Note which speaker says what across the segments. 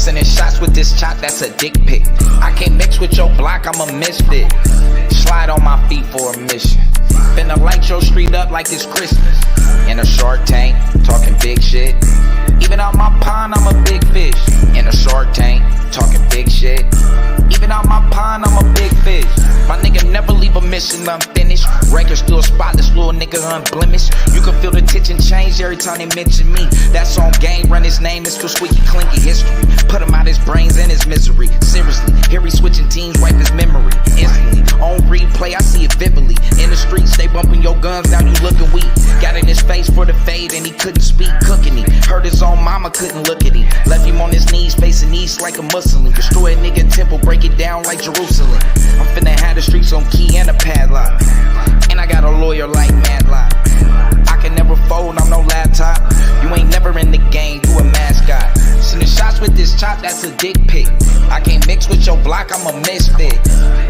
Speaker 1: Sending shots with this chop, that's a dick pic. I can't mix with your block, I'm a misfit. Slide on my feet for a mission. Finna light your street up like it's Christmas. In a Shark Tank, talking big shit. Even out my pond, I'm a big fish. In a Shark Tank, talking big shit. Even out my pond, I'm a big fish. My nigga never leave a mission unfinished. Record still spotless, little nigga unblemished. You can feel the tension change every time they mention me. That's on game, run his name, it's for squeaky clinky history. Put him out his brains and his misery. Seriously, here he switching teams, wipe his memory. Instantly, on replay, I see it vividly. In the streets, they bumping your guns, now you looking weak. Got in his face for the fade and he couldn't speak, cooking him. Heard his own mama couldn't look at him. Left him on his knees, facing east like a Muslim. Destroy a nigga temple, break it down like Jerusalem. I'm finna have the streets on key and a padlock. And I got a lawyer like Madlock. I can never fold, I'm no laptop. You ain't never in the game, you a mascot. Sending shots with this chop, that's a dick pic. I can't mix with your block, I'm a misfit.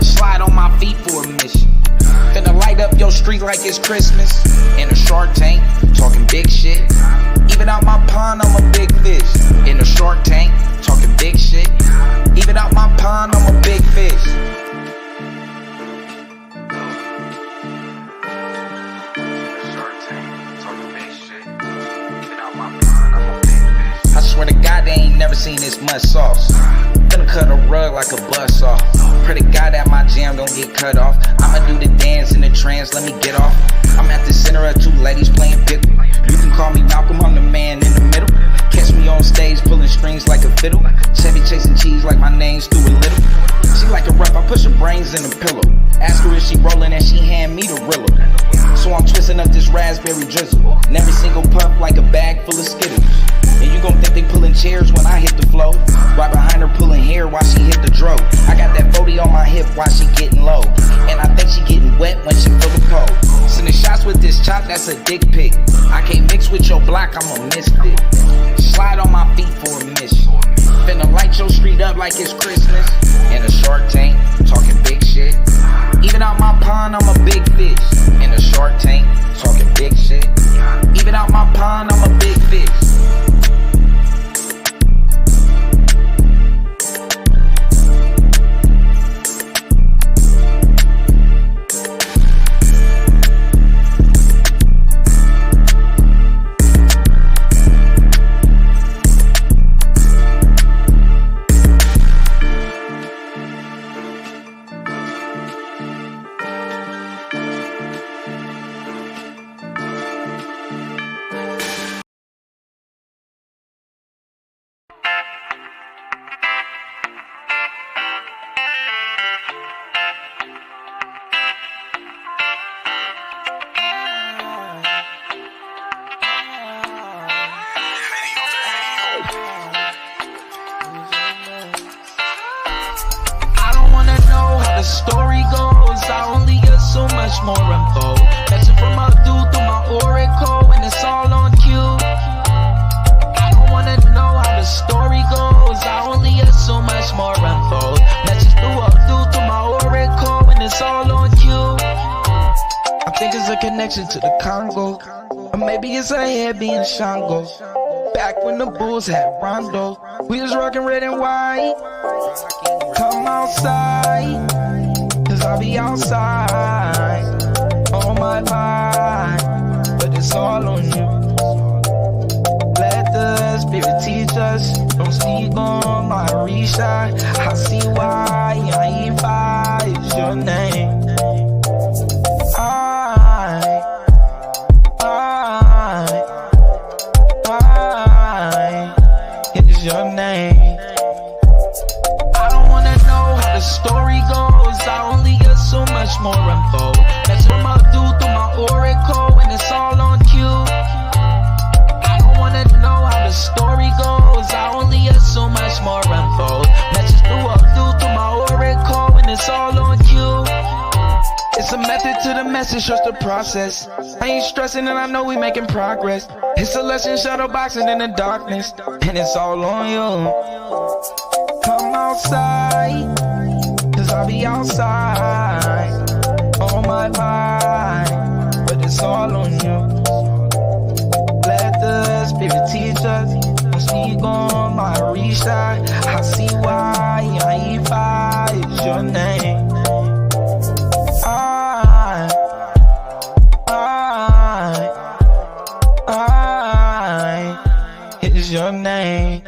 Speaker 1: Slide on my feet for a mission. Finna light up your street like it's Christmas. In a Shark Tank, talking big shit. Even out my pond, I'm a big fish. In a Shark Tank, talking big shit. Even out my pond, I'm a big fish. I swear to God, they ain't never seen this much sauce. Gonna cut a rug like a bus off. Pray to God that my jam don't get cut off. I'ma do the dance in the trance, let me get off. I'm at the center of two ladies playing pickle. You can call me Malcolm, I'm the man in the middle. Catch me on stage pulling strings like a fiddle. Chevy chasing cheese like my name's Stuart Little. She like a rough, I push her brains in a pillow. Ask her if she rolling and she hand me the Rilla. So I'm twisting up this raspberry drizzle. And every single puff like a bag full of Skittles. And you gon' think they pulling chairs when I hit the flow. Right behind her pulling hair while she hit the dro. I got that 40 on my hip while she getting low. And I think she getting wet when she feel the cold. Sending shots with this chop, that's a dick pic. I can't mix with your block, I'm a misfit. Slide on my feet for a mission. Finna light your street up like it's Christmas. In a Shark Tank, talking big shit. Even out my pond, I'm a big fish. In a Shark Tank, talking big shit. Even out my pond, I'm a big fish.
Speaker 2: The story goes, I only get so much more info. Message from my dude through my oracle, and it's all on cue. I don't wanna know how the story goes, I only get so much more info. Message through a dude through my oracle, and it's all on cue. I think it's a connection to the Congo, or maybe it's a head being Shango. Back when the Bulls had Rondo, we was rocking red and white. Come outside, cause I'll be outside on my mind, but it's all on you. Let the spirit teach us, don't speak on my reshine. I see why, I is your name. Is your name. I don't wanna know how the story goes, I only get so much more info. Mess with my dude through my oracle, and it's all on cue. I don't wanna know how the story goes, I only get so much more info. Message through a dude through my oracle, and it's all on cue. It's a method to the message, just the process. I ain't stressing and I know we making progress. It's a lesson shadow boxing in the darkness, and it's all on you. Come outside, cause I'll be outside on my mind, but it's all on you. Let the spirit teach us, don't speak on my reach. side. I see why Ifa is your name. I is your name.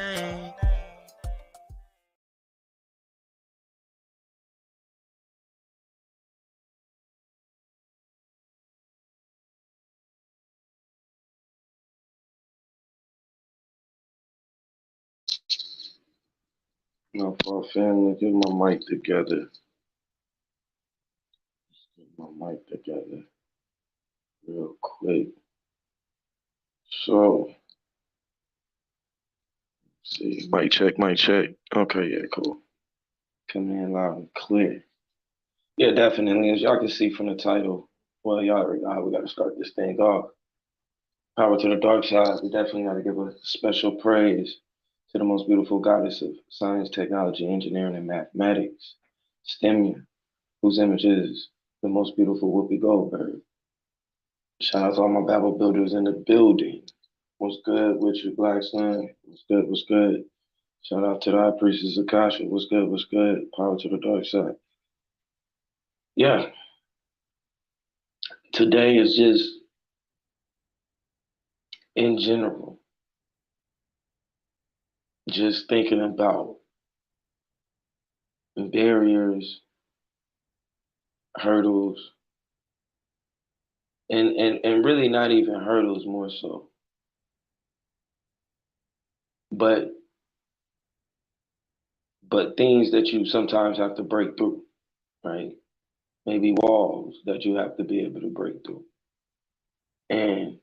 Speaker 3: Now, for our family, get my mic together. Get my mic together real quick. So, see, mic check, mic check. Okay, yeah, cool. Coming in loud and clear. Yeah, definitely. As y'all can see from the title, well, y'all already know how we got to start this thing off. Power to the dark side. We definitely got to give a special praise to the most beautiful goddess of science, technology, engineering, and mathematics, Stemia, whose image is the most beautiful Whoopi Goldberg. Shout out to all my Babel builders in the building. What's good with you, Black Son? What's good? What's good? Shout out to the High Priestess Akasha. What's good? What's good? Power to the dark side. Yeah. Today is just in general, just thinking about barriers, hurdles, and really not even hurdles more so. But things that you sometimes have to break through, right? Maybe walls that you have to be able to break through. And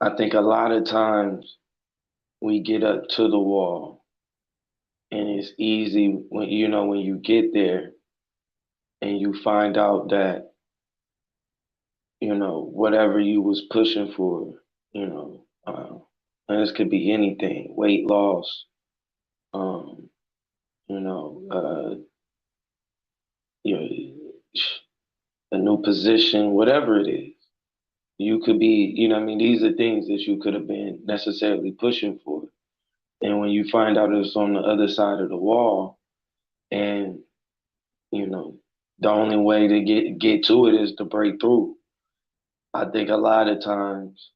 Speaker 3: I think a lot of times we get up to the wall and it's easy when when you get there and you find out that whatever you was pushing for, and this could be anything, weight loss, um, you know, uh, you know, a new position, whatever it is. You could be, these are things that you could have been necessarily pushing for. And when you find out it's on the other side of the wall, and the only way to get to it is to break through. I think a lot of times,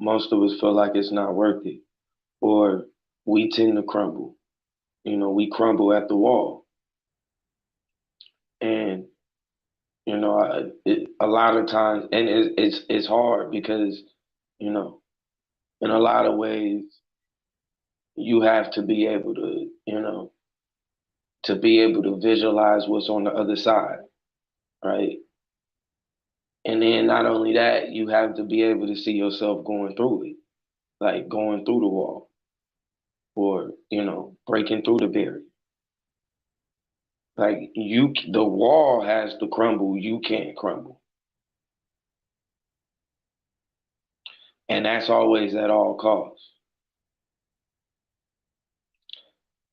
Speaker 3: most of us feel like it's not worth it, or we tend to crumble. We crumble at the wall, and a lot of times, and it's hard because in a lot of ways, you have to be able to visualize what's on the other side, right? And then not only that, you have to be able to see yourself going through it, like going through the wall or, breaking through the barrier. Like the wall has to crumble, you can't crumble. And that's always at all costs.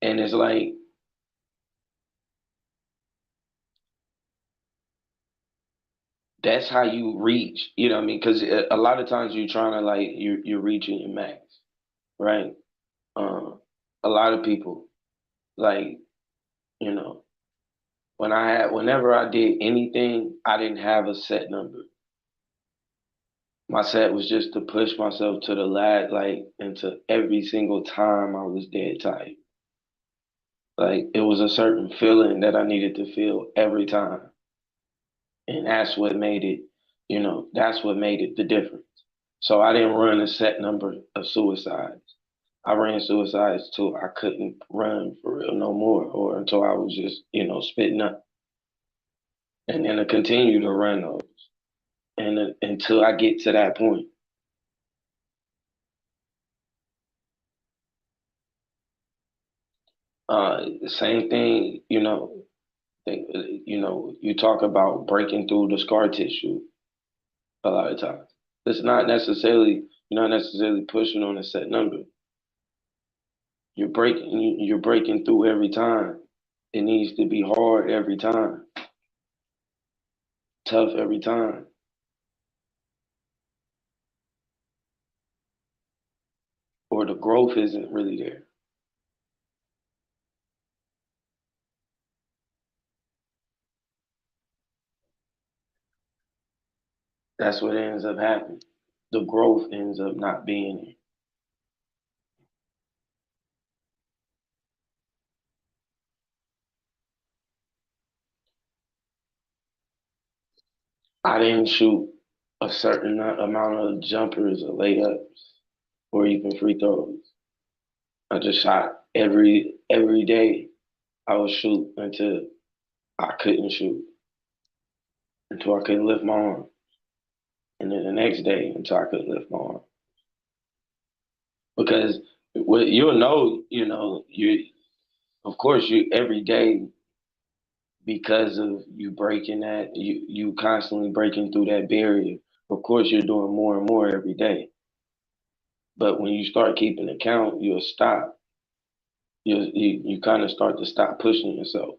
Speaker 3: And it's like, that's how you reach, what I mean? Because a lot of times you're trying to you're reaching your max, right? A lot of people, like, you know, whenever I did anything, I didn't have a set number. My set was just to push myself to the lat, into every single time I was dead tired. Like it was a certain feeling that I needed to feel every time. And that's what made it, that's what made it the difference. So I didn't run a set number of suicides. I ran suicides till I couldn't run for real no more, or until I was just, spitting up. And then to continue to run those, and until I get to that point. The same thing, you talk about breaking through the scar tissue a lot of times. It's not necessarily, you're not necessarily pushing on a set number. You're breaking through every time. It needs to be hard every time, tough every time. or the growth isn't really there. That's what ends up happening. The growth ends up not being there. I didn't shoot a certain amount of jumpers or layups or even free throws. I just shot every day. I would shoot until I couldn't shoot, until I couldn't lift my arm, and then the next day until I couldn't lift my arm. Because what you'll know, you of course you every day, because of you breaking that, you constantly breaking through that barrier. Of course, you're doing more and more every day. But when you start keeping account, you'll stop. You kind of start to stop pushing yourself.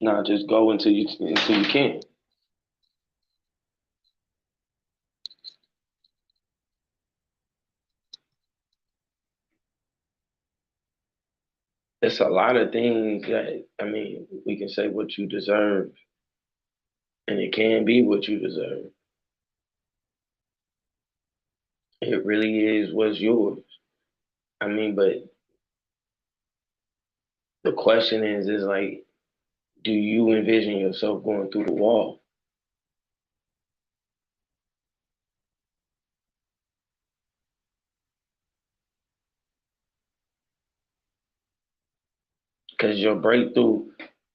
Speaker 3: Not just go until you can't. It's a lot of things that, I mean, we can say what you deserve, and it can be what you deserve. It really is what's yours. I mean, but the question is like, do you envision yourself going through the wall? Because your breakthrough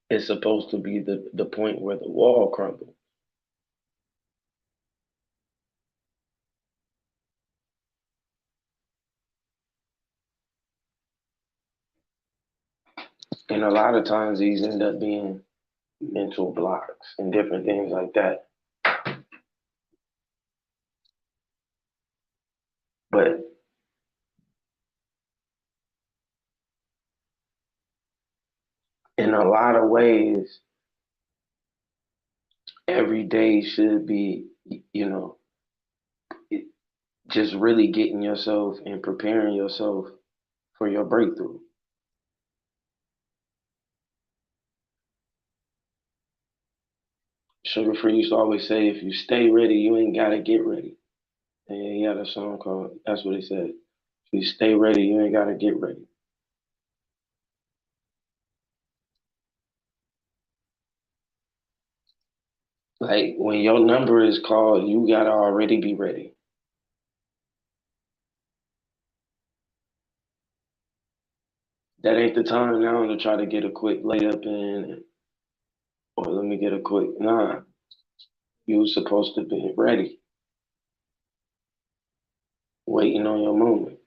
Speaker 3: is supposed to be the point where the wall crumbles. And a lot of times these end up being mental blocks and different things like that. But in a lot of ways, every day should be, you know, just really getting yourself and preparing yourself for your breakthrough. Sugar Free used to always say, if you stay ready, you ain't got to get ready. And he had a song called, that's what he said. If you stay ready, you ain't got to get ready. Like when your number is called, you got to already be ready. That ain't the time now to try to get a quick layup in, or let me get a quick, nah. You was supposed to be ready, waiting on your moment.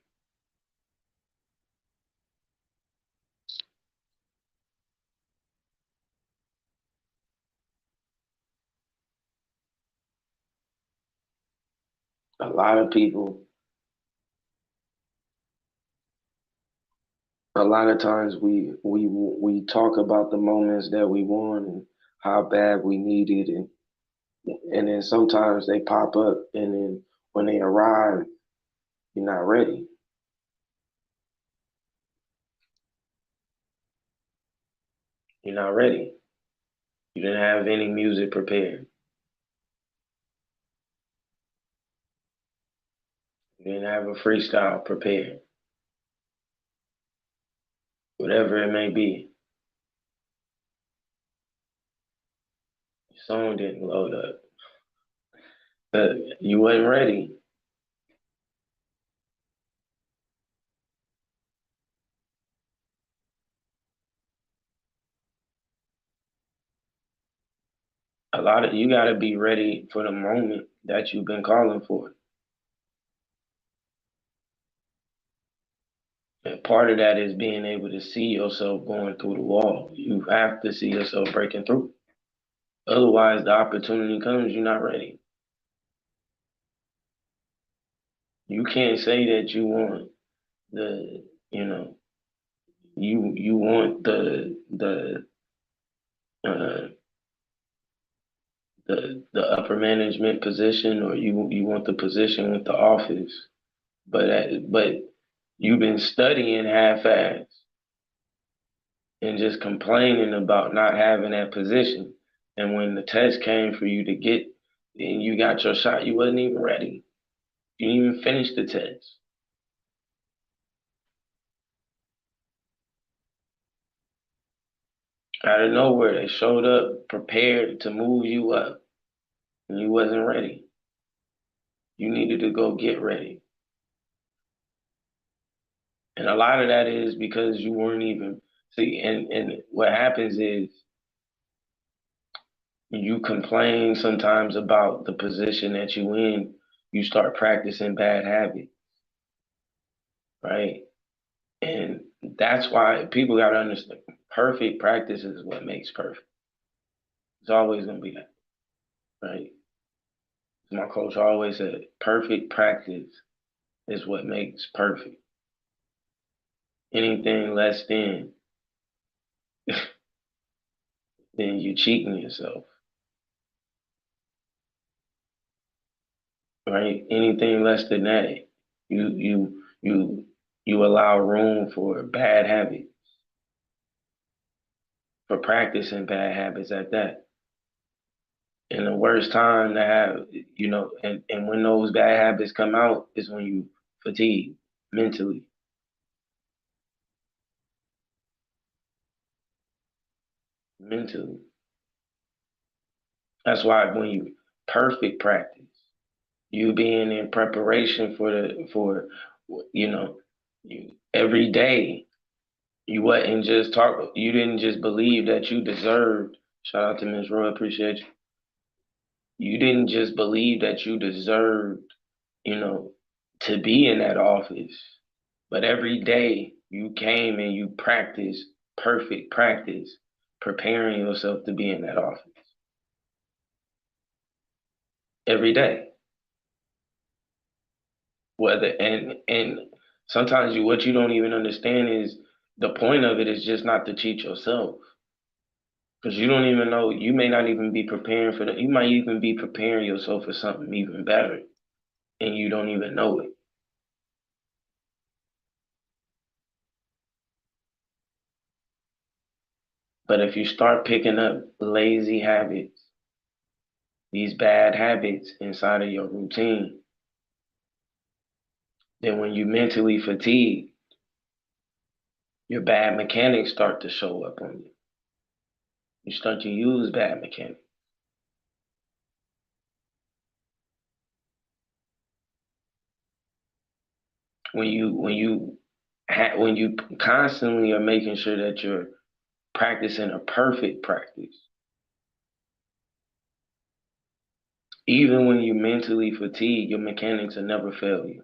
Speaker 3: A lot of people, a lot of times we talk about the moments that we won and how bad we needed, and then sometimes they pop up, and then when they arrive, you're not ready. You're not ready. You didn't have any music prepared. You didn't have a freestyle prepared. Whatever it may be. Your song didn't load up. You wasn't ready. A lot of you got to be ready for the moment that you've been calling for. And part of that is being able to see yourself going through the wall. You have to see yourself breaking through. Otherwise, the opportunity comes, you're not ready. You can't say that you want the, you know, you want uh, the upper management position, or you want the position with the office, but you've been studying half-ass and just complaining about not having that position. And when the test came for you to get and you got your shot, you wasn't even ready. You didn't even finish the test. Out of nowhere, they showed up prepared to move you up, and you wasn't ready. You needed to go get ready. And a lot of that is because you weren't even see. And what happens is you complain sometimes about the position that you in. You start practicing bad habits, right? And that's why people got to understand perfect practice is what makes perfect. It's always going to be that, right? My coach always said, perfect practice is what makes perfect. Anything less than, then you cheating yourself, right? Anything less than that, you allow room for bad habits, for practicing bad habits at that. And the worst time to have, and when those bad habits come out is when you fatigue mentally. Mentally. That's why when you perfect practice, you being in preparation for you know you every day. You didn't just believe that you deserved. Shout out to Ms. Roy, appreciate you. You didn't just believe that you deserved, you know, to be in that office, but every day you came and you practiced perfect practice, preparing yourself to be in that office every day. Whether and sometimes what you don't even understand is the point of it is just not to cheat yourself. Because you don't even know, you may not even be preparing for that. You might even be preparing yourself for something even better, and you don't even know it. But if you start picking up lazy habits, these bad habits inside of your routine, then when you mentally fatigue, your bad mechanics start to show up on you. You start to use bad mechanics. When you constantly are making sure that you're practicing a perfect practice, even when you mentally fatigue, your mechanics will never fail you.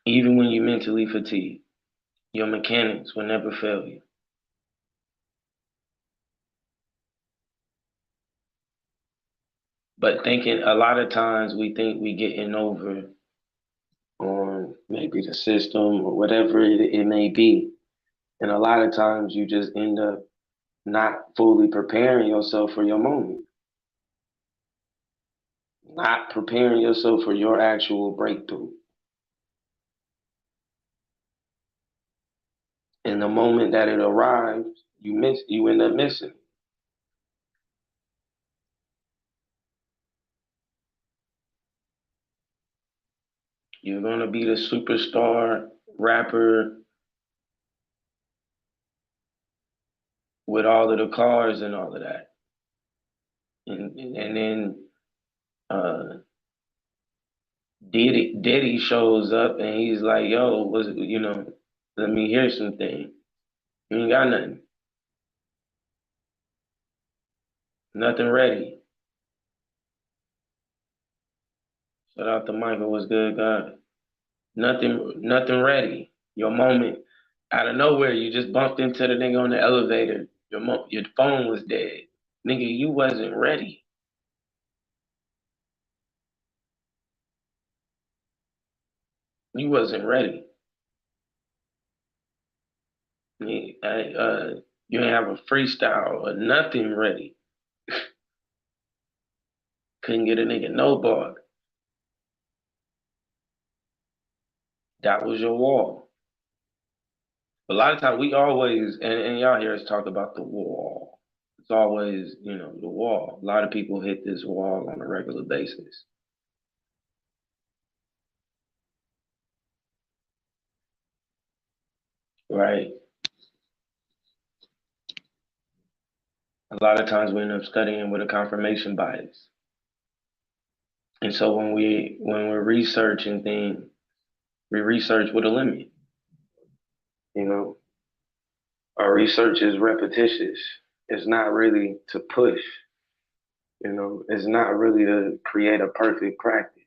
Speaker 3: Even when you mentally fatigue, your mechanics will never fail you. But thinking a lot of times we think we getting over on maybe the system or whatever it may be. And a lot of times you just end up not fully preparing yourself for your moment, not preparing yourself for your actual breakthrough. And the moment that it arrives, you end up missing. You're gonna be the superstar rapper with all of the cars and all of that. And then uh Diddy shows up and he's like, yo, let me hear something. You ain't got nothing. Nothing ready. Shout out to Michael, what's good, God? Nothing ready. Your moment out of nowhere, you just bumped into the nigga on the elevator. Your phone was dead. Nigga, you wasn't ready. You wasn't ready. You ain't have a freestyle or nothing ready. Couldn't get a nigga no bar. That was your wall. A lot of times we always, and y'all hear us talk about the wall. It's always, the wall. A lot of people hit this wall on a regular basis. Right? A lot of times we end up studying with a confirmation bias. And so when we're researching things, we research with a limit. Our research is repetitious. It's not really to push. It's not really to create a perfect practice.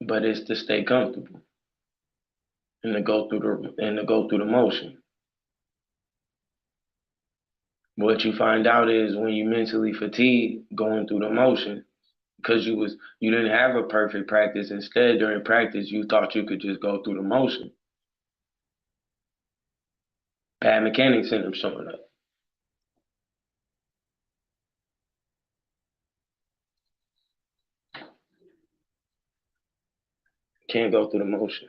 Speaker 3: But it's to stay comfortable and to go through the motion. What you find out is when you mentally fatigue going through the motion, because you didn't have a perfect practice. Instead, during practice, you thought you could just go through the motion. Bad mechanics end up showing up. Can't go through the motion.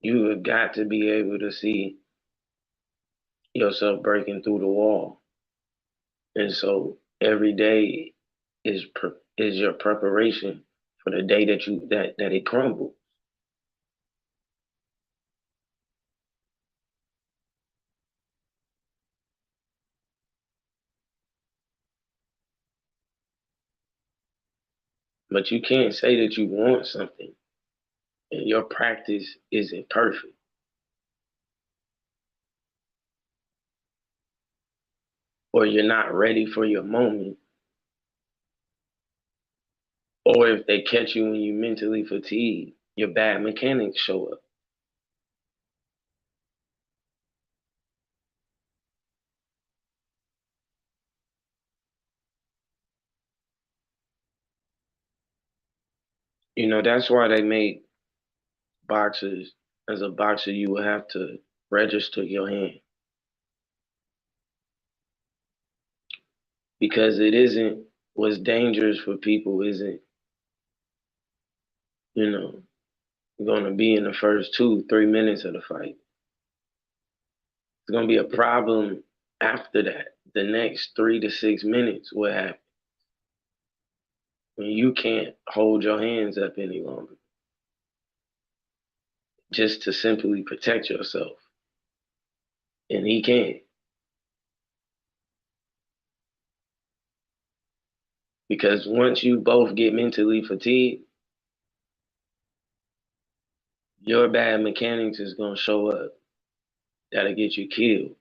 Speaker 3: You have got to be able to see yourself breaking through the wall. And so every day is your preparation for the day that it crumbles. But you can't say that you want something and your practice isn't perfect. Or you're not ready for your moment. Or if they catch you when you mentally fatigue, your bad mechanics show up. That's why they make boxers, as a boxer, you will have to register your hand. Because what's dangerous for people isn't, going to be in the first 2-3 minutes of the fight. It's going to be a problem after that. The next 3 to 6 minutes, what happens? When you can't hold your hands up any longer. Just to simply protect yourself. And he can't. Because once you both get mentally fatigued, your bad mechanics is going to show up. That'll get you killed.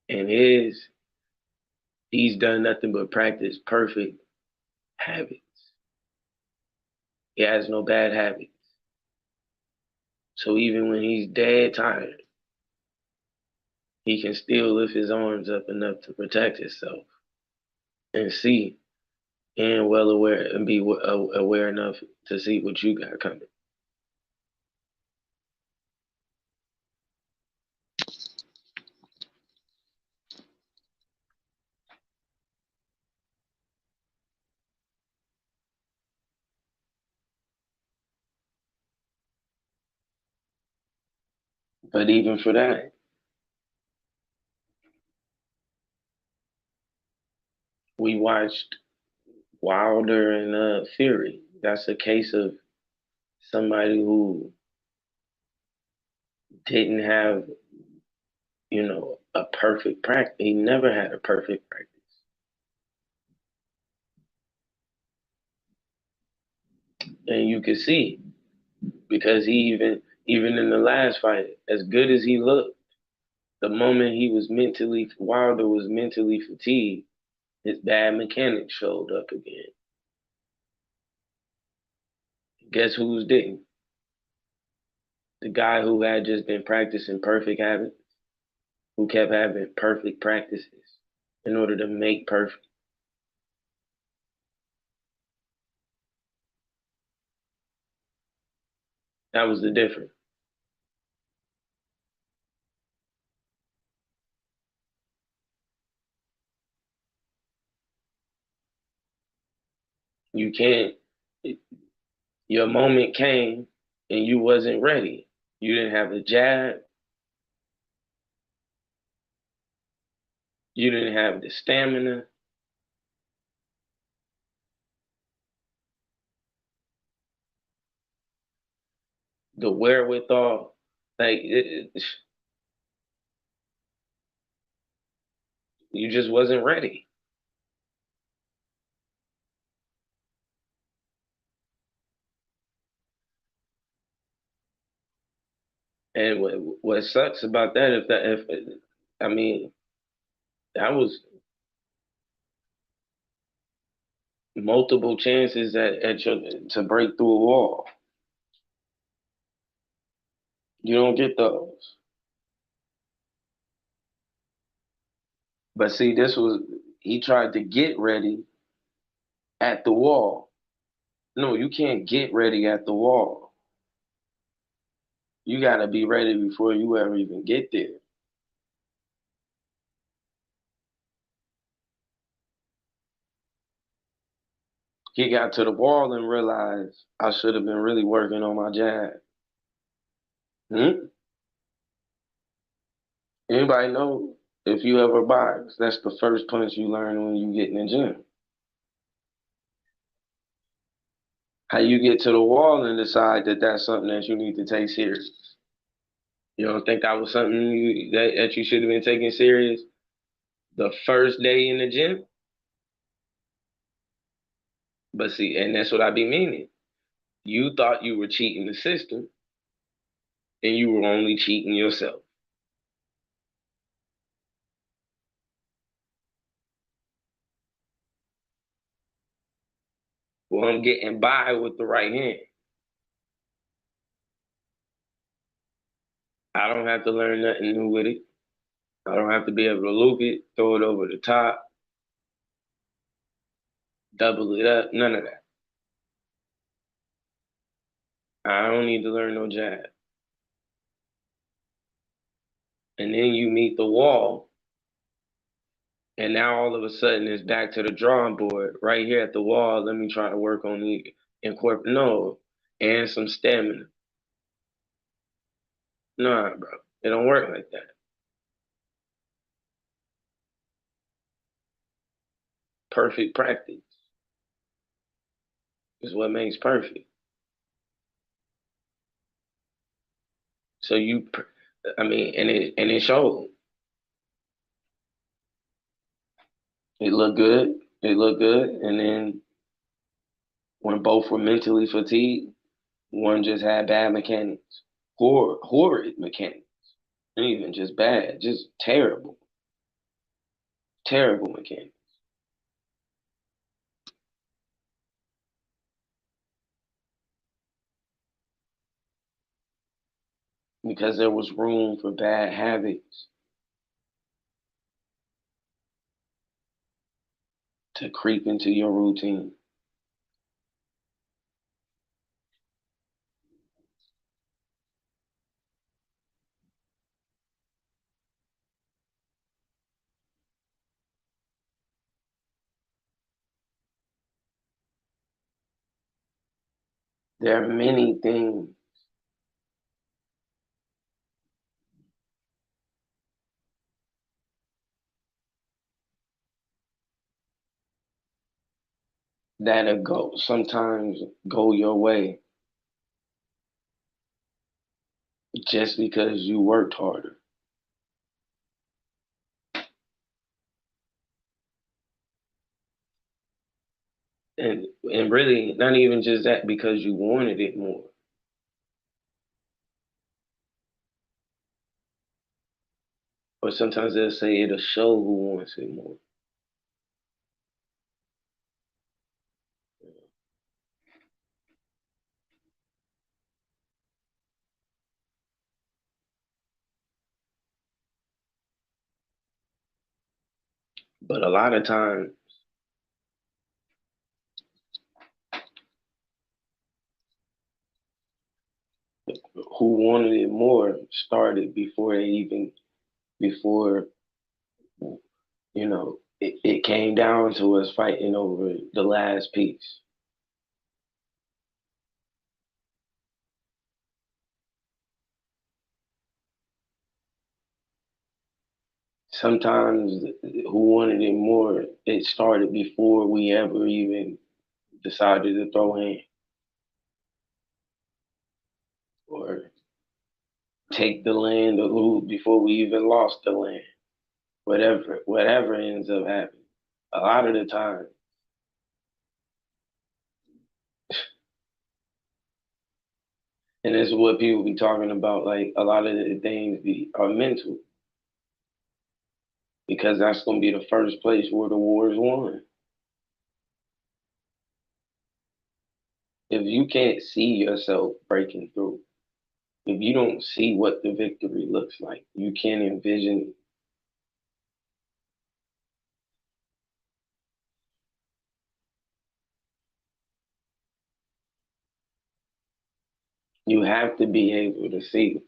Speaker 3: And he's done nothing but practice perfect habits. He has no bad habits. So even when he's dead tired, he can still lift his arms up enough to protect himself and see and well aware and be aware enough to see what you got coming. But even for that, we watched Wilder and Fury. That's a case of somebody who didn't have, a perfect practice. He never had a perfect practice. And you could see, because he even in the last fight, as good as he looked, the moment Wilder was mentally fatigued, his bad mechanics showed up again. Guess who's didn't? The guy who had just been practicing perfect habits, who kept having perfect practices in order to make perfect. That was the difference. You can't. Your moment came, and you wasn't ready. You didn't have the jab. You didn't have the stamina. The wherewithal. Like you just wasn't ready. And what sucks about that, if I mean, that was multiple chances at your to break through a wall. You don't get those. But see, this was he tried to get ready at the wall. No, you can't get ready at the wall. You got to be ready before you ever even get there. He got to the wall and realized I should have been really working on my jab. Hmm? Anybody know if you ever box, that's the first punch you learn when you get in the gym. How you get to the wall and decide that that's something that you need to take serious. You don't think that was something that you should have been taking serious the first day in the gym? But see, and that's what I be meaning. You thought you were cheating the system, and you were only cheating yourself. Well, I'm getting by with the right hand. I don't have to learn nothing new with it. I don't have to be able to loop it, throw it over the top, double it up, none of that. I don't need to learn no jab. And then you meet the wall, and now all of a sudden it's back to the drawing board. Right here at the wall, let me try to work on the incorporate no, and some stamina. Nah, bro. It don't work like that. Perfect practice is what makes perfect. So I mean, and it showed. It looked good. It looked good. And then when both were mentally fatigued, one just had bad mechanics, horrid mechanics, and even just bad, just terrible, terrible mechanics. Because there was room for bad habits to creep into your routine. There are many things that sometimes go your way just because you worked harder. And really not even just that because you wanted it more. Or sometimes they'll say it'll show who wants it more. But a lot of times Who wanted it more started before it came down to us fighting over the last piece. Sometimes who wanted it more, it started before we ever even decided to throw in or take the land or loot before we even lost the land. Whatever ends up happening. A lot of the time. And this is what people be talking about, like a lot of the things are mental. Because that's gonna be the first place where the war is won. If you can't see yourself breaking through, if you don't see what the victory looks like, you can't envision it. You have to be able to see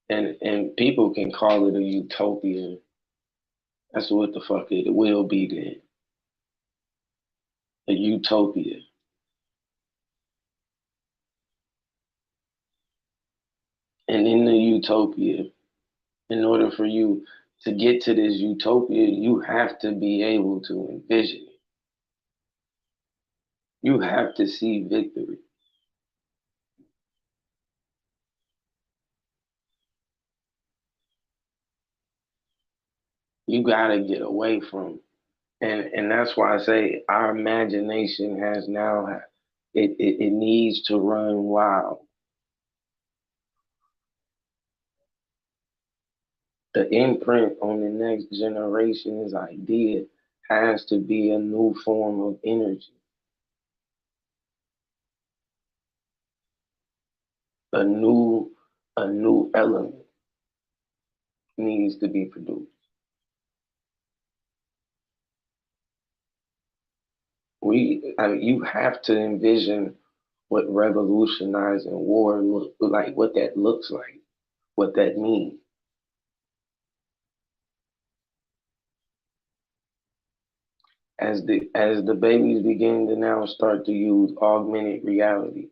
Speaker 3: it. And people can call it a utopia. That's what the fuck it will be then. A utopia. And in the utopia, in order for you to get to this utopia, you have to be able to envision it. You have to see victory. You gotta get away from, and that's why I say our imagination has now it needs to run wild. The imprint on the next generation's idea has to be a new form of energy, a new element needs to be produced. You have to envision what revolutionizing war look like, what that looks like, what that means. As the babies begin to now start to use augmented reality,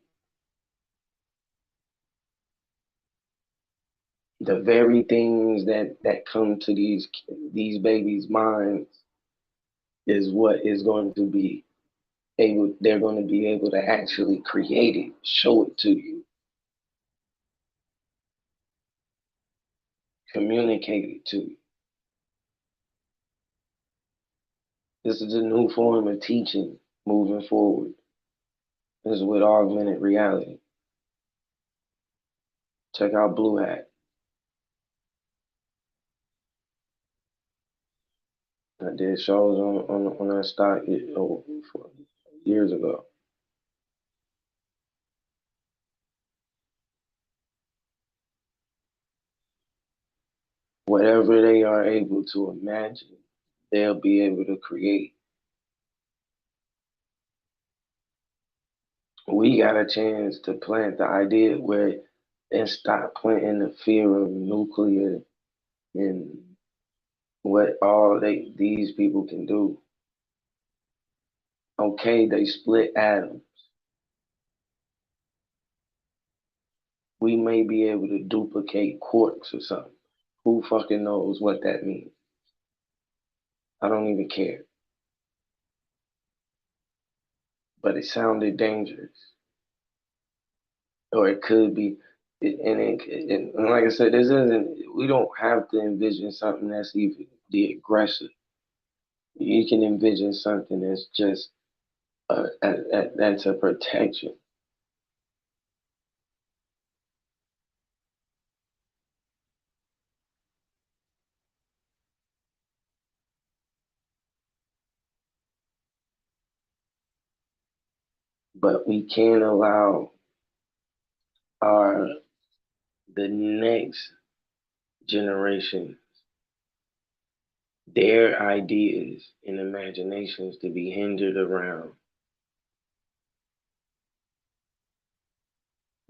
Speaker 3: the very things that come to these babies' minds is what is going to be they're going to be able to actually create it, show it to you, communicate it to you. This is a new form of teaching moving forward. This is with augmented reality. Check out Blue Hat. I did shows on that stock years ago. Whatever they are able to imagine, they'll be able to create. We got a chance to plant the idea where and stop planting the fear of nuclear and what all these people can do. Okay, they split atoms. We may be able to duplicate quarks or something. Who fucking knows what that means? I don't even care. But it sounded dangerous. Or it could be. And like I said, this isn't. We don't have to envision something that's even the aggressor. You can envision something that's just that's a protection. But we can't allow our the next generation their ideas and imaginations to be hindered around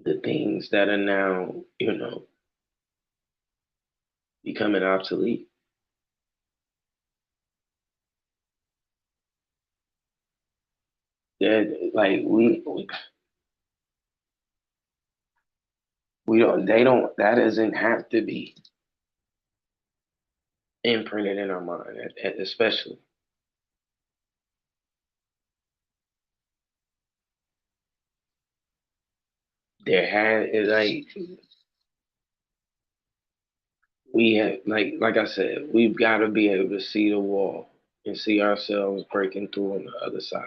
Speaker 3: the things that are now, becoming obsolete. That like we don't they don't that doesn't have to be imprinted in our mind, especially. There had it like we had like I said, we've got to be able to see the wall and see ourselves breaking through on the other side.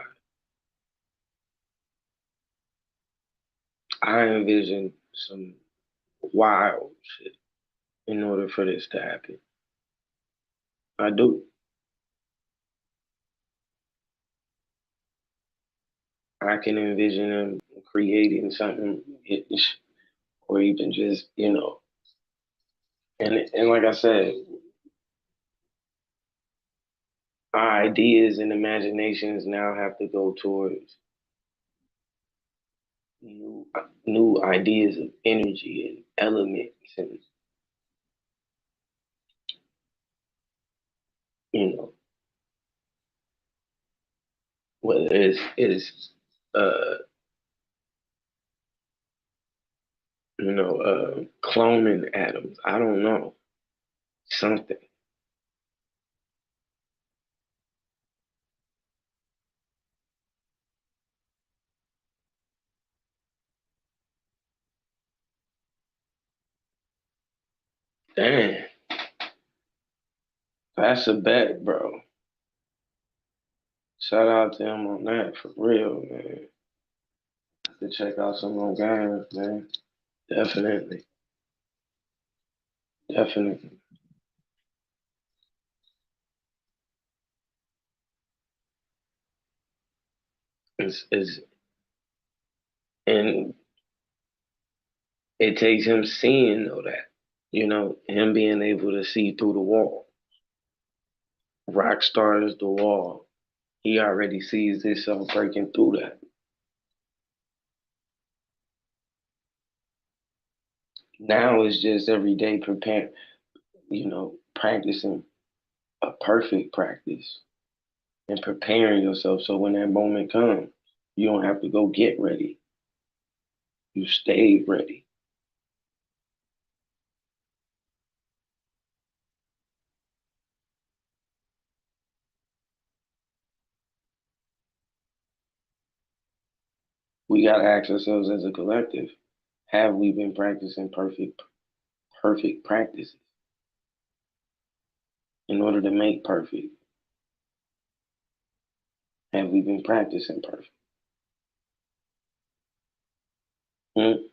Speaker 3: I envision some wild shit in order for this to happen. I do. I can envision them creating something, or even just, and like I said, our ideas and imaginations now have to go towards new new ideas of energy and elements, and you know whether it's uh cloning atoms. I don't know, something. Damn, that's a bet, bro. Shout out to him on that for real, man. Have to check out some more games, man. Definitely, definitely. It's and it takes him seeing though that, him being able to see through the wall. Rockstar is the wall. He already sees himself breaking through that. Now it's just every day preparing, practicing a perfect practice and preparing yourself so when that moment comes, you don't have to go get ready. You stay ready. We gotta ask ourselves as a collective, have we been practicing perfect practices in order to make perfect? Have we been practicing perfect? Hmm?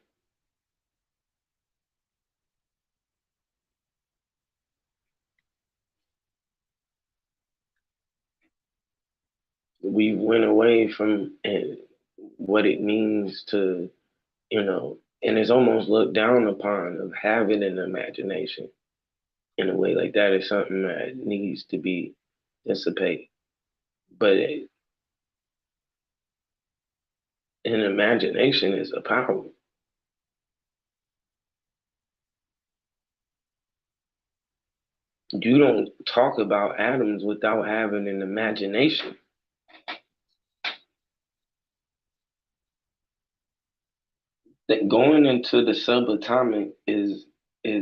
Speaker 3: We went away from what it means to, and it's almost looked down upon of having an imagination in a way like that is something that needs to be dissipated. But an imagination is a power. You don't talk about atoms without having an imagination. That going into the subatomic is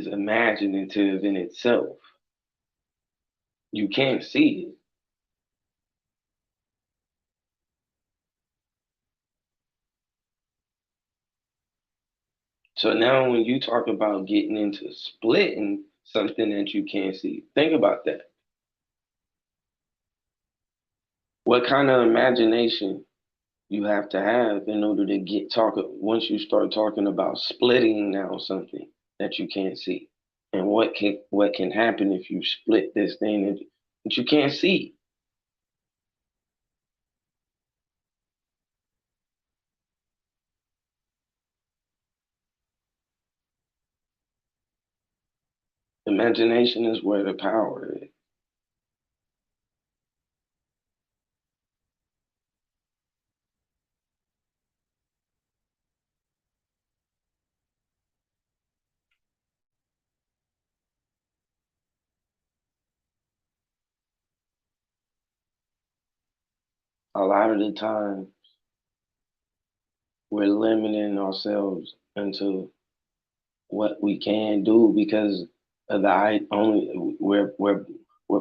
Speaker 3: imaginative in itself. You can't see it. So now when you talk about getting into splitting something that you can't see, think about that. What kind of imagination you have to have in order to get talking once you start talking about splitting now something that you can't see, and what can happen if you split this thing that you can't see. Imagination is where the power is. a lot of the time we're limiting ourselves into what we can do because of the only we're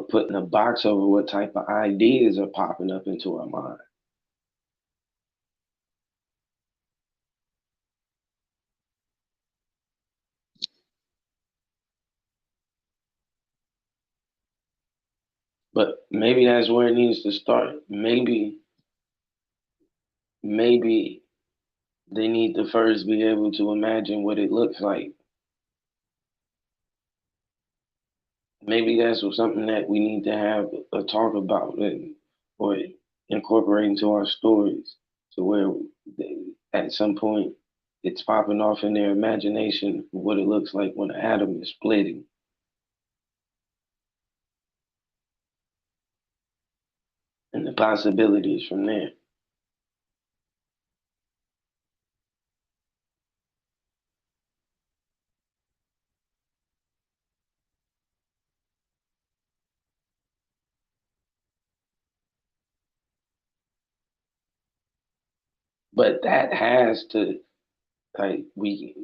Speaker 3: putting a box over what type of ideas are popping up into our mind. But maybe that's where it needs to start. Maybe they need to first be able to imagine what it looks like. Maybe that's something that we need to have a talk about or incorporate into our stories to where at some point it's popping off in their imagination what it looks like when an atom is splitting. And the possibilities from there. But that has to like we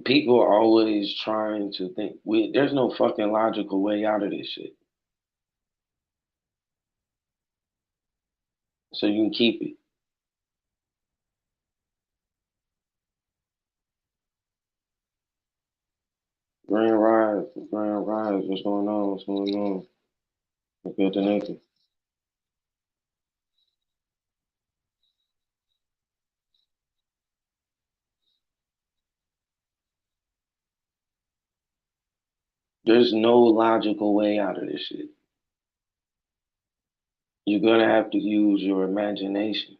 Speaker 3: people are always trying to think there's no fucking logical way out of this shit. So you can keep it. Grand Rise, what's going on? What's going on? Good to Nathan. There's no logical way out of this shit. You're gonna have to use your imagination.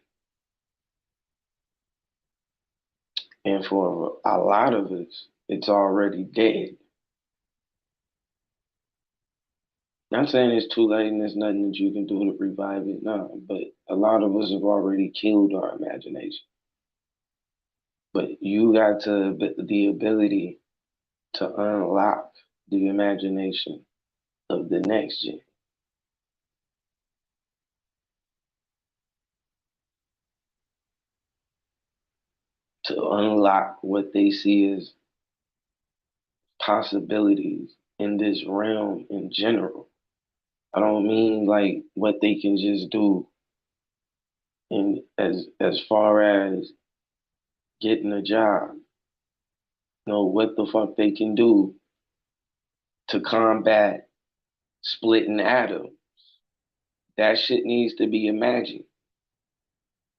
Speaker 3: And for a lot of us, it's already dead. Not saying it's too late and there's nothing that you can do to revive it, no, but a lot of us have already killed our imagination. But you got the ability to unlock the imagination of the next gen. To unlock what they see as possibilities in this realm in general. I don't mean like what they can just do in as far as getting a job. Know what the fuck they can do to combat splitting atoms. That shit needs to be imagined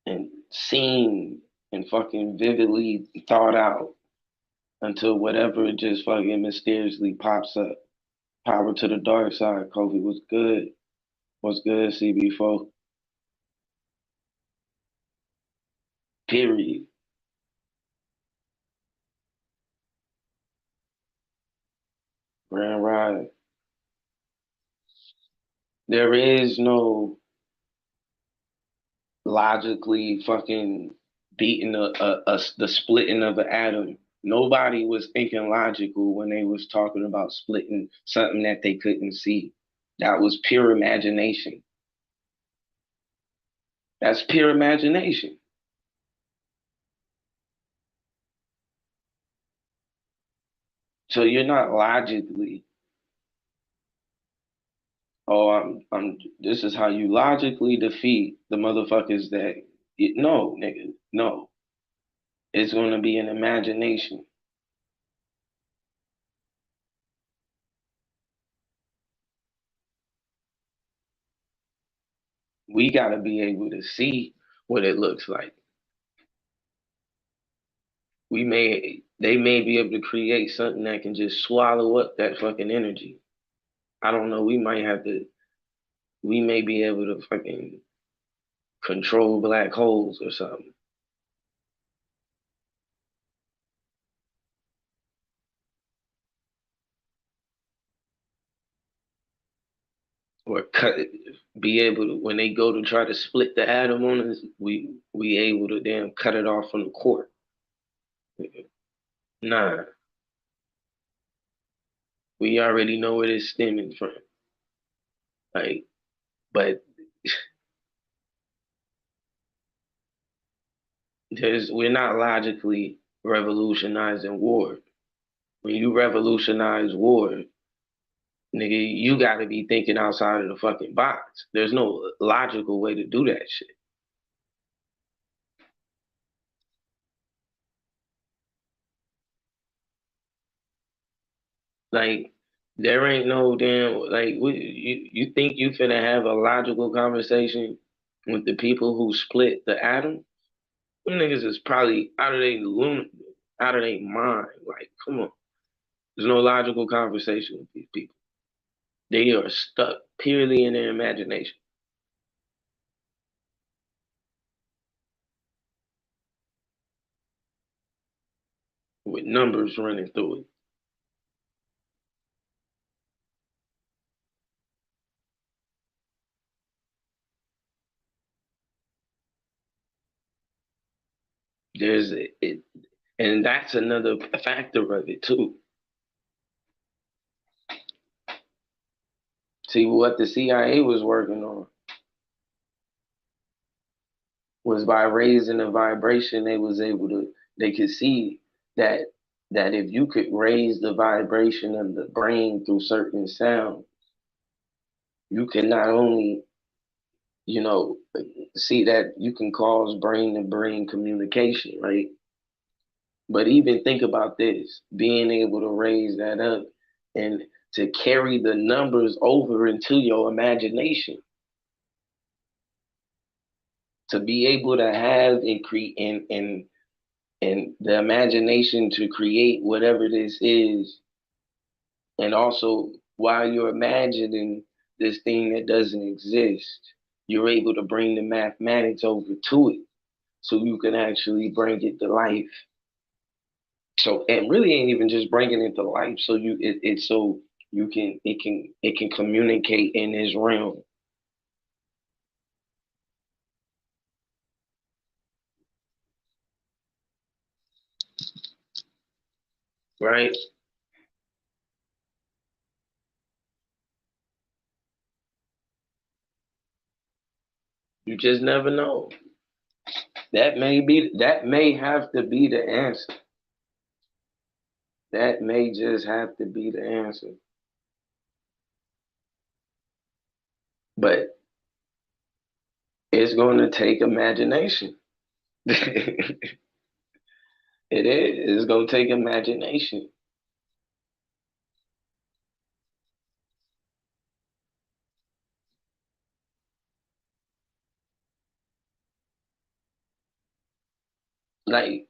Speaker 3: and seen and fucking vividly thought out until whatever just fucking mysteriously pops up. Power to the dark side. Kofi was good. What's good, CB4? Period. Grand Ride. There is no logically fucking beating the splitting of an atom. Nobody was thinking logical when they was talking about splitting something that they couldn't see. That was pure imagination. That's pure imagination. So you're not logically, oh, this is how you logically defeat the motherfuckers no, nigga, no. It's gonna be an imagination. We gotta be able to see what it looks like. They may be able to create something that can just swallow up that fucking energy. I don't know. We may be able to fucking control black holes or something. Or be able to, when they go to try to split the atom on us, we able to damn cut it off from the core. Nah, we already know where it's stemming from. Like, But we're not logically revolutionizing war. When you revolutionize war, nigga, you got to be thinking outside of the fucking box. There's no logical way to do that shit. Like, there ain't no damn, like, you think you finna have a logical conversation with the people who split the atom? Them niggas is probably out of their mind. Like, come on. There's no logical conversation with these people. They are stuck purely in their imagination. With numbers running through it. There's it, and that's another factor of it too. See, what the CIA was working on was by raising the vibration, they could see that if you could raise the vibration of the brain through certain sounds, you can not only, you know, see that you can cause brain to brain communication, right? But even think about this, being able to raise that up and to carry the numbers over into your imagination, to be able to have and create and the imagination to create whatever this is, and also while you're imagining this thing that doesn't exist, you're able to bring the mathematics over to it so you can actually bring it to life. So it really ain't even just bringing it to life. So it's so you can it can communicate in this realm. Right? You just never know. That may have to be the answer. That may just have to be the answer. But it's going to take imagination. It is. It's going to take imagination. Like,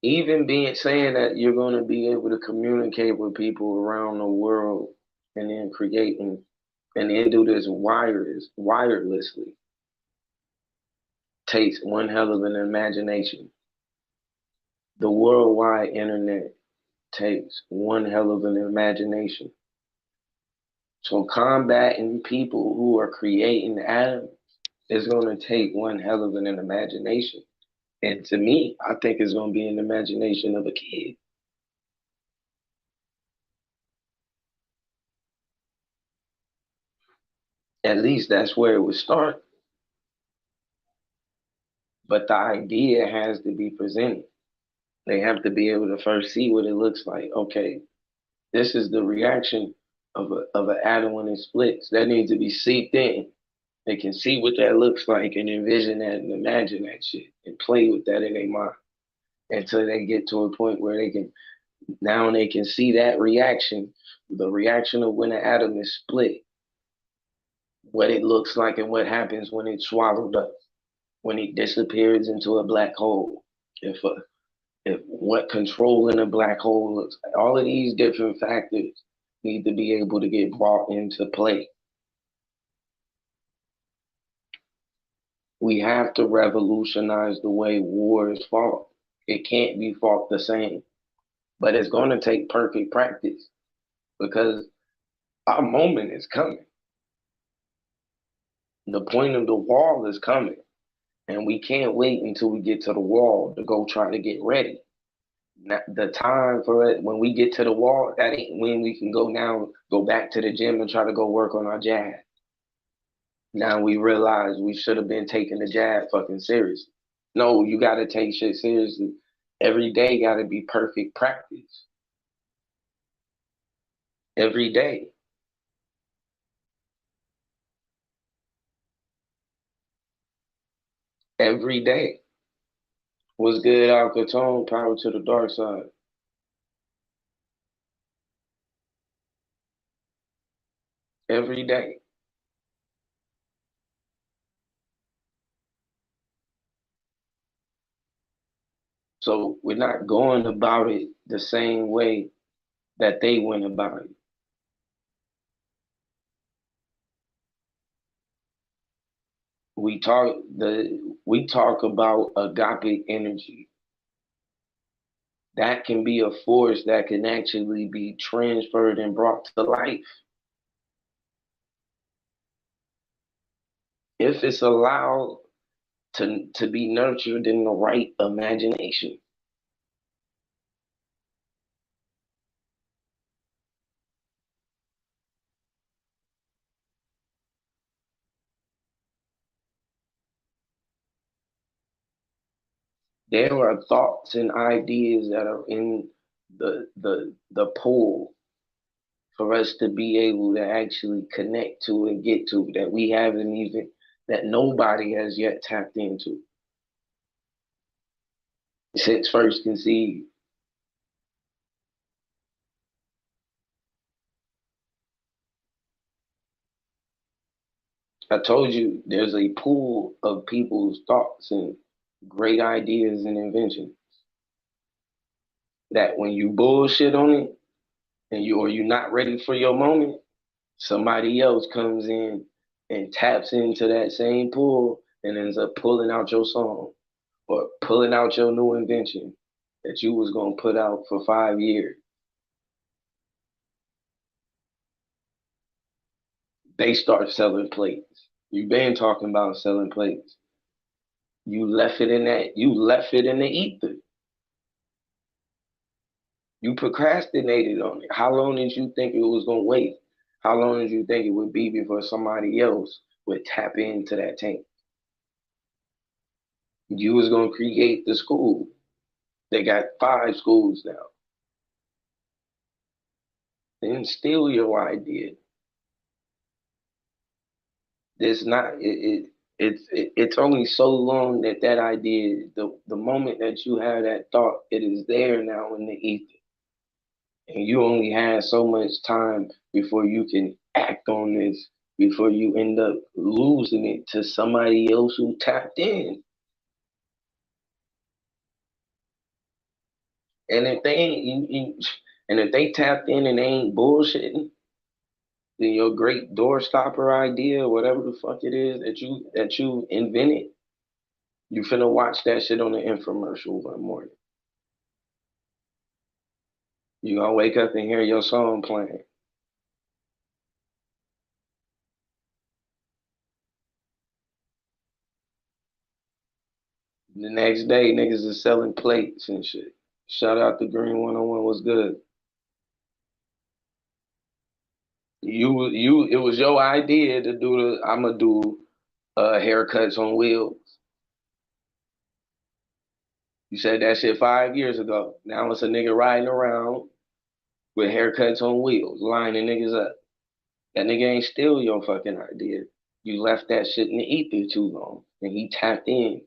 Speaker 3: even being saying that you're going to be able to communicate with people around the world and then creating and then do this wirelessly takes one hell of an imagination. The worldwide internet takes one hell of an imagination. So combating people who are creating atoms is going to take one hell of an imagination. And to me, I think it's going to be an imagination of a kid. At least that's where it would start. But the idea has to be presented. They have to be able to first see what it looks like. Okay, this is the reaction of an atom when it splits. That needs to be seeped in. They can see what that looks like and envision that and imagine that shit and play with that in their mind until they get to a point where they can see that reaction, the reaction of when an atom is split, what it looks like and what happens when it's swallowed up, when it disappears into a black hole. If what controlling a black hole looks like, all of these different factors need to be able to get brought into play. We have to revolutionize the way war is fought. It can't be fought the same, but it's going to take perfect practice because our moment is coming. The point of the wall is coming, and we can't wait until we get to the wall to go try to get ready. The time for it when we get to the wall, that ain't when we can go back to the gym and try to go work on our jab. Now we realize we should have been taking the jab fucking seriously. No, you gotta take shit seriously. Every day gotta be perfect practice. Every day. Every day. What's good, Al Capone? Power to the dark side. Every day. So we're not going about it the same way that they went about it. We talk about agape energy. That can be a force that can actually be transferred and brought to life if it's allowed to be nurtured in the right imagination. There are thoughts and ideas that are in the pool for us to be able to actually connect to and get to that we haven't even that nobody has yet tapped into since first conceived. I told you there's a pool of people's thoughts and great ideas and inventions that when you bullshit on it and you're not ready for your moment, somebody else comes in and taps into that same pool and ends up pulling out your song or pulling out your new invention that you was gonna put out for 5 years. They start selling plates. You've been talking about selling plates. You left it in the ether. You procrastinated on it. How long did you think it was gonna wait? How long did you think it would be before somebody else would tap into that tank? You was gonna create the school. They got 5 schools now. Then steal your idea. There's not it's only so long that idea the moment that you have that thought, it is there now in the ether, and you only have so much time before you can act on this before you end up losing it to somebody else who tapped in. And if they ain't and if they tapped in and they ain't bullshitting, then your great door stopper idea, whatever the fuck it is that you invented, you finna watch that shit on the infomercial one morning. You gonna wake up and hear your song playing. The next day, niggas is selling plates and shit. Shout out to Green 101 was good. It was your idea to do I'ma do haircuts on wheels. You said that shit 5 years ago. Now it's a nigga riding around with haircuts on wheels, lining niggas up. That nigga ain't steal your fucking idea. You left that shit in the ether too long, and he tapped in.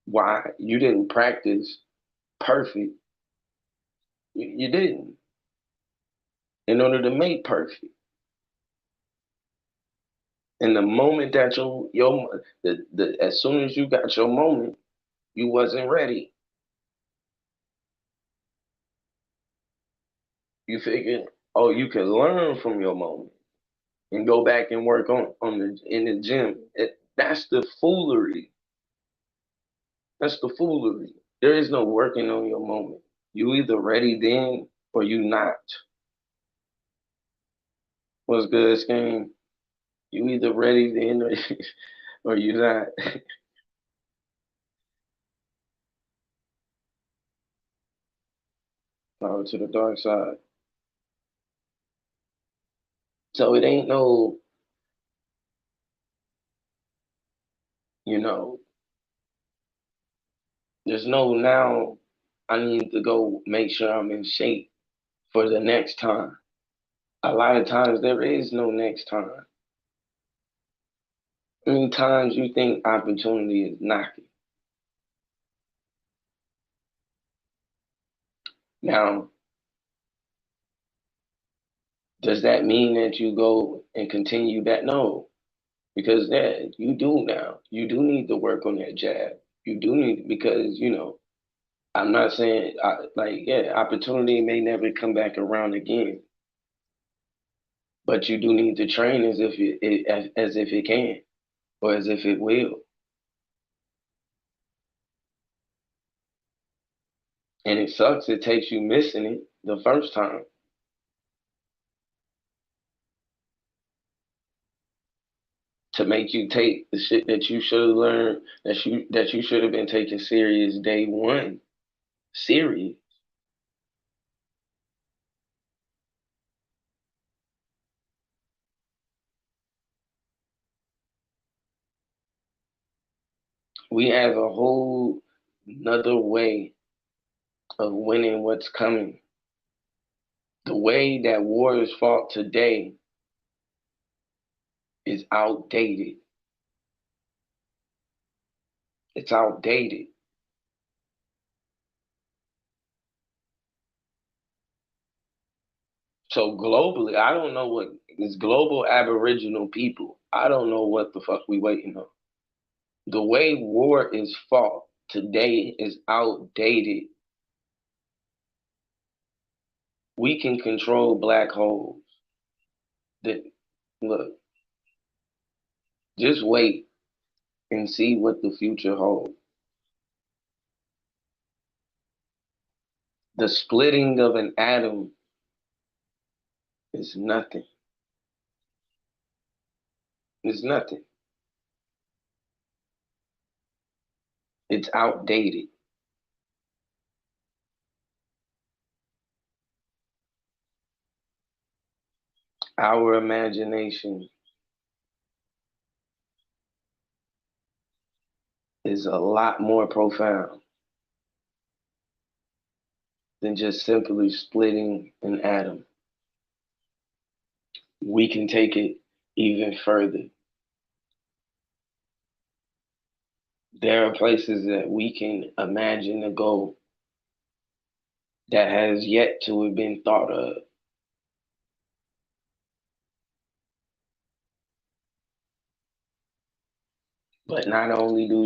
Speaker 3: Why? You didn't practice perfect. You didn't. In order to make perfect. And the moment that as soon as you got your moment, you wasn't ready. You figured, oh, you can learn from your moment and go back and work on in the gym. That's the foolery. That's the foolery. There is no working on your moment. You either ready then or you not. What's good, Scheme? You either ready then or Or you not? Power to the dark side. So it ain't no, you know, there's no now I need to go make sure I'm in shape for the next time. A lot of times there is no next time. Many times you think opportunity is knocking. Now, does that mean that you go and continue that? No, because yeah, you do now. You do need to work on that jab. You do need because I'm not saying like yeah, opportunity may never come back around again, but you do need to train as if as if it can or as if it will. And it sucks. It takes you missing it the first time to make you take the shit that you should have learned that you should have been taking serious day one. Serious. We have a whole another way of winning what's coming. The way that war is fought today is outdated. It's outdated. So globally, I don't know what is global Aboriginal people. I don't know what the fuck we waiting on. The way war is fought today is outdated. We can control black holes. That look, just wait and see what the future holds. The splitting of an atom is nothing. It's nothing. It's outdated. Our imagination is a lot more profound than just simply splitting an atom. We can take it even further. There are places that we can imagine to go that has yet to have been thought of. But not only do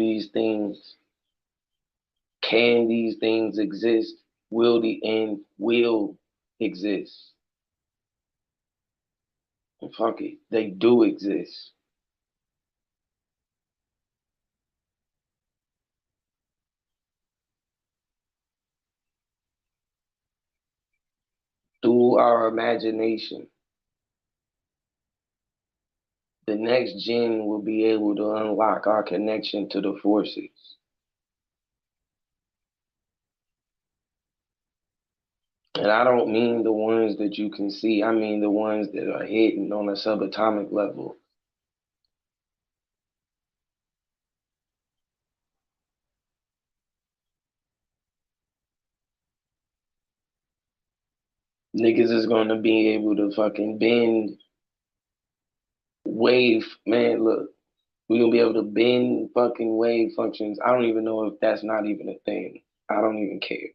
Speaker 3: can these things exist, will the end will exist. And fuck it, they do exist. Through our imagination, the next gen will be able to unlock our connection to the forces. And I don't mean the ones that you can see, I mean the ones that are hidden on a subatomic level. Niggas is gonna be able to fucking bend wave, man. Look, we're gonna be able to bend fucking wave functions. I don't even know if that's not even a thing. I don't even care.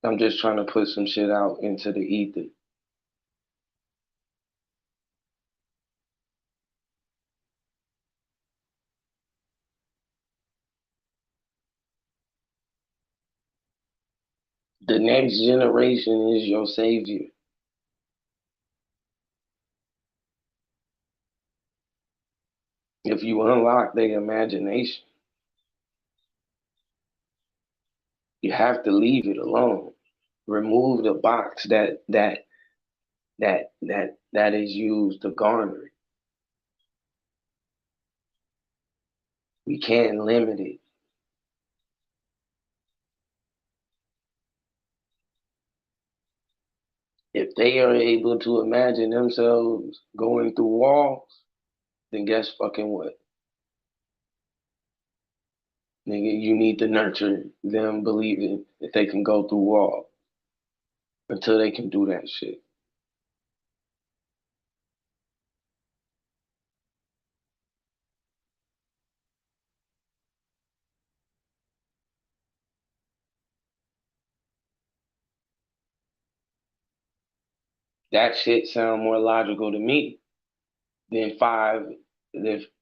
Speaker 3: I'm just trying to put some shit out into the ether. The next generation is your savior. If you unlock their imagination, you have to leave it alone. Remove the box that is used to garner it. We can't limit it. If they are able to imagine themselves going through walls, then guess fucking what? Nigga, you need to nurture them believing that they can go through walls until they can do that shit. That shit sound more logical to me than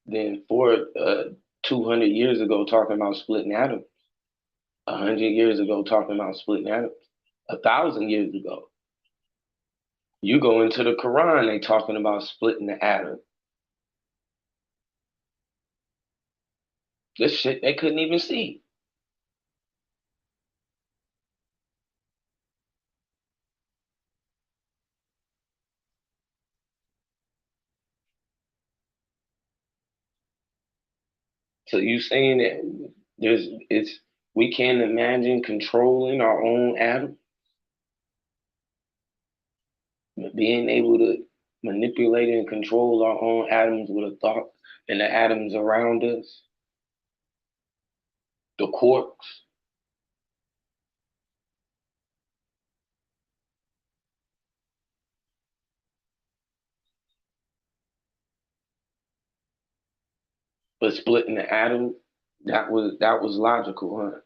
Speaker 3: than 200 years ago talking about splitting atoms. 100 years ago talking about splitting atoms. 1,000 years ago, you go into the Quran, they talking about splitting the atom. This shit they couldn't even see. So you saying that we can't imagine controlling our own atom, being able to manipulate and control our own atoms with a thought and the atoms around us, the quarks. But splitting the atom, that was logical, huh?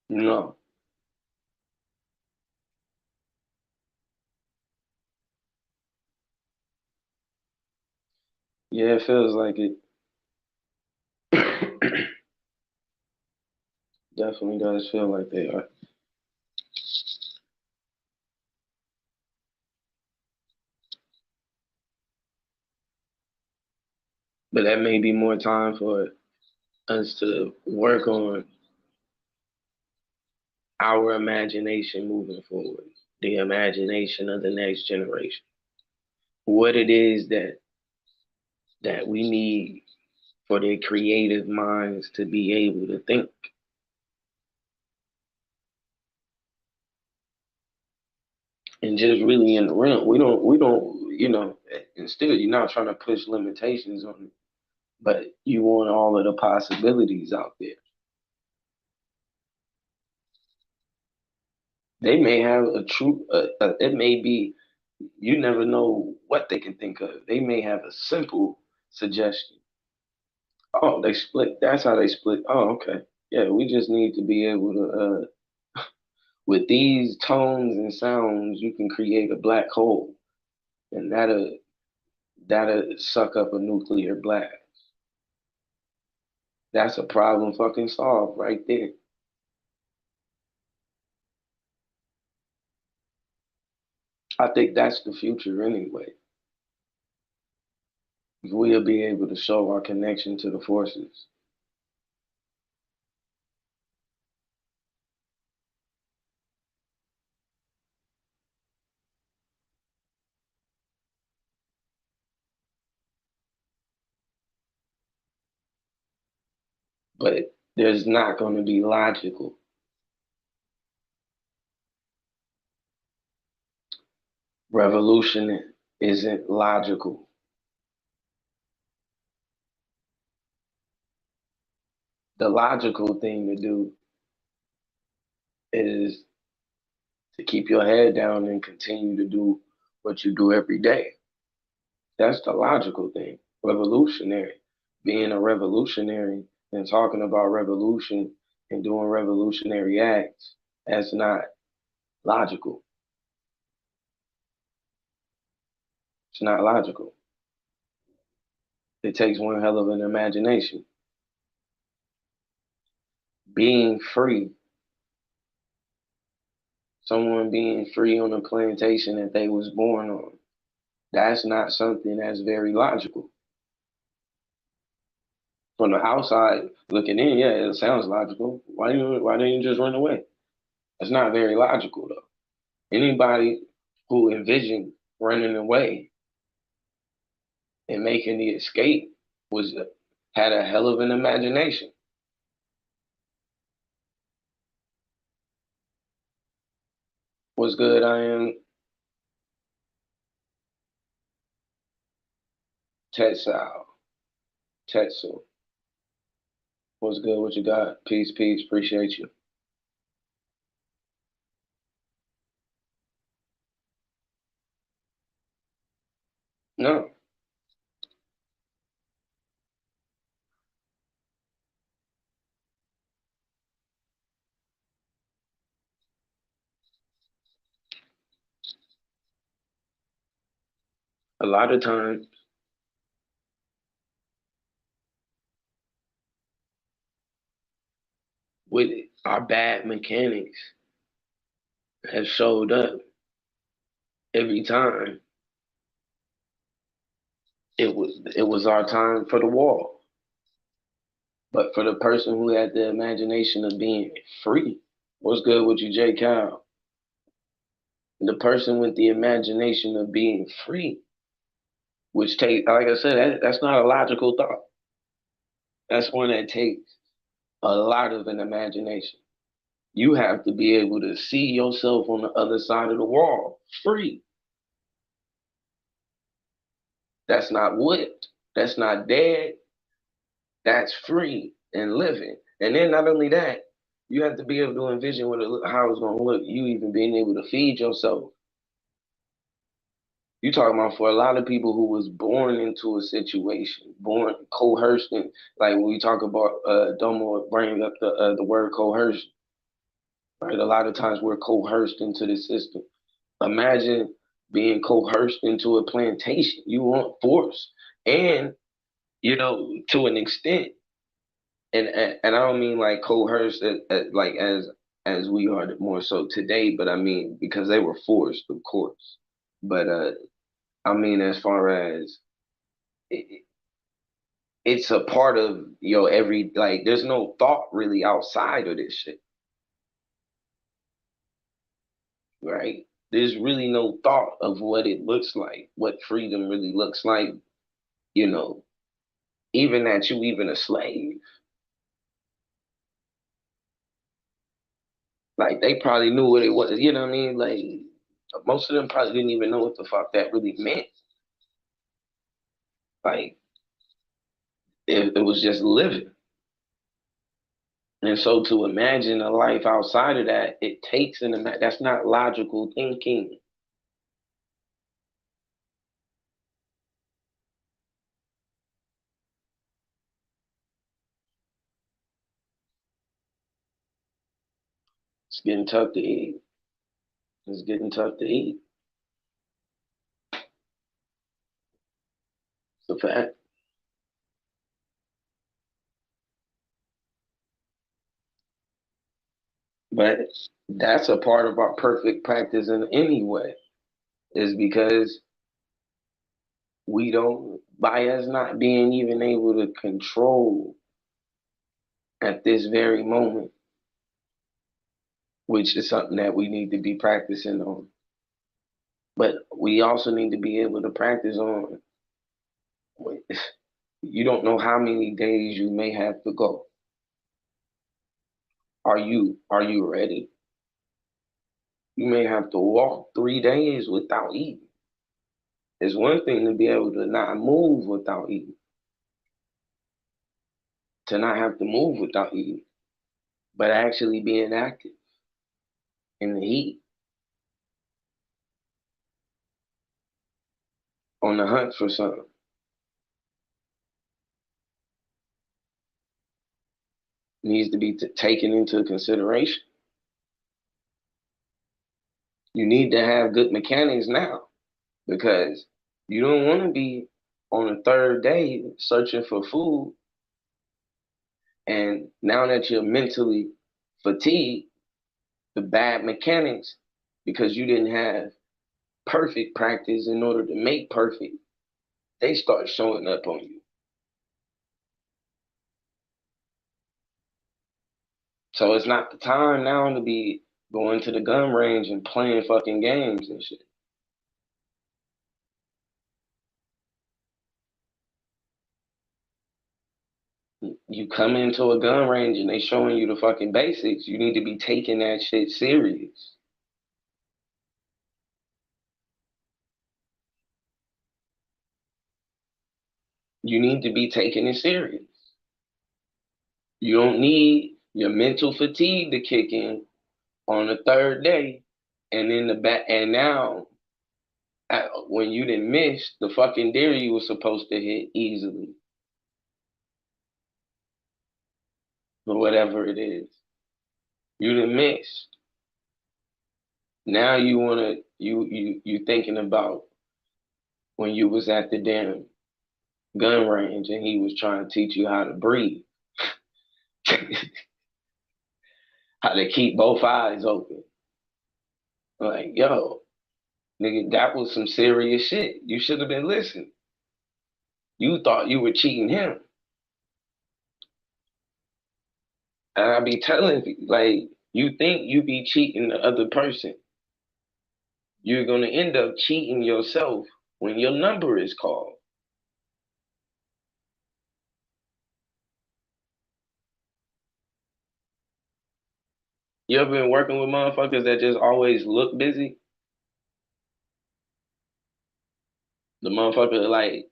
Speaker 3: No. Yeah, it feels like it. Definitely does feel like they are. But that may be more time for us to work on our imagination moving forward, the imagination of the next generation. What it is that we need for their creative minds to be able to think. And just really in the realm, we don't, and still you're not trying to push limitations on it, but you want all of the possibilities out there. They may have it may be, you never know what they can think of. They may have a simple suggestion. Oh, they split. That's how they split. Oh, okay. Yeah, we just need to be able to, with these tones and sounds, you can create a black hole, and that'll suck up a nuclear blast. That's a problem fucking solved right there. I think that's the future anyway. We'll be able to show our connection to the forces. But there's not going to be logical. Revolution isn't logical. The logical thing to do is to keep your head down and continue to do what you do every day. That's the logical thing. Revolutionary. Being a revolutionary and talking about revolution and doing revolutionary acts, that's not logical. It's not logical. It takes one hell of an imagination. Being free, someone being free on a plantation that they was born on, that's not something that's very logical. From the outside looking in, yeah, it sounds logical. Why didn't you just run away? That's not very logical though. Anybody who envisioned running away and making the escape was had a hell of an imagination. What's good? I am Tetsal. Tetsu. What's good? What you got? Peace, peace. Appreciate you. No, a lot of times with our bad mechanics have showed up every time. It was our time for the wall. But for the person who had the imagination of being free, what's good with you, J. Cal? The person with the imagination of being free, which take, like I said, that's not a logical thought. That's one that takes a lot of an imagination. You have to be able to see yourself on the other side of the wall, free. That's not whipped. That's not dead. That's free and living. And then not only that, you have to be able to envision how it's going to look. You even being able to feed yourself. You talking about for a lot of people who was born into a situation, born coerced, in, like when we talk about Domo bringing up the word coercion, right? A lot of times we're coerced into the system. Imagine being coerced into a plantation. You want force, and to an extent, and I don't mean like coerced like as we are more so today, but I mean because they were forced, of course. But I mean as far as it, it's a part of every like there's no thought really outside of this shit, right? There's really no thought of what it looks like, what freedom really looks like, you know, even that you even a slave. Like they probably knew what it was, you know what I mean? Like most of them probably didn't even know what the fuck that really meant. Like it was just living. And so to imagine a life outside of that, it takes that's not logical thinking. It's getting tough to eat. It's getting tough to eat. It's a fact. But that's a part of our perfect practice in any way, is because we don't, by us not being even able to control at this very moment, which is something that we need to be practicing on. But we also need to be able to practice on. You don't know how many days you may have to go. Are you ready? You may have to walk 3 days without eating. It's one thing to be able to not move without eating, to not have to move without eating, but actually being active in the heat, on the hunt for something, needs to be taken into consideration. You need to have good mechanics now because you don't want to be on the third day searching for food. And now that you're mentally fatigued, the bad mechanics, because you didn't have perfect practice in order to make perfect, they start showing up on you. So it's not the time now to be going to the gun range and playing fucking games and shit. you come into a gun range and they showing you the fucking basics, you need to be taking that shit serious. You need to be taking it serious. You don't need your mental fatigue to kick in on the third day, and in the back, and now when you didn't miss the fucking deer you was supposed to hit easily, or whatever it is, you didn't miss. Now you thinking about when you was at the damn gun range and he was trying to teach you how to breathe, how to keep both eyes open. Like, yo, nigga, that was some serious shit. You should have been listening. You thought you were cheating him. And I be telling you, like, you think you be cheating the other person. You're gonna end up cheating yourself when your number is called. You ever been working with motherfuckers that just always look busy? The motherfucker, like,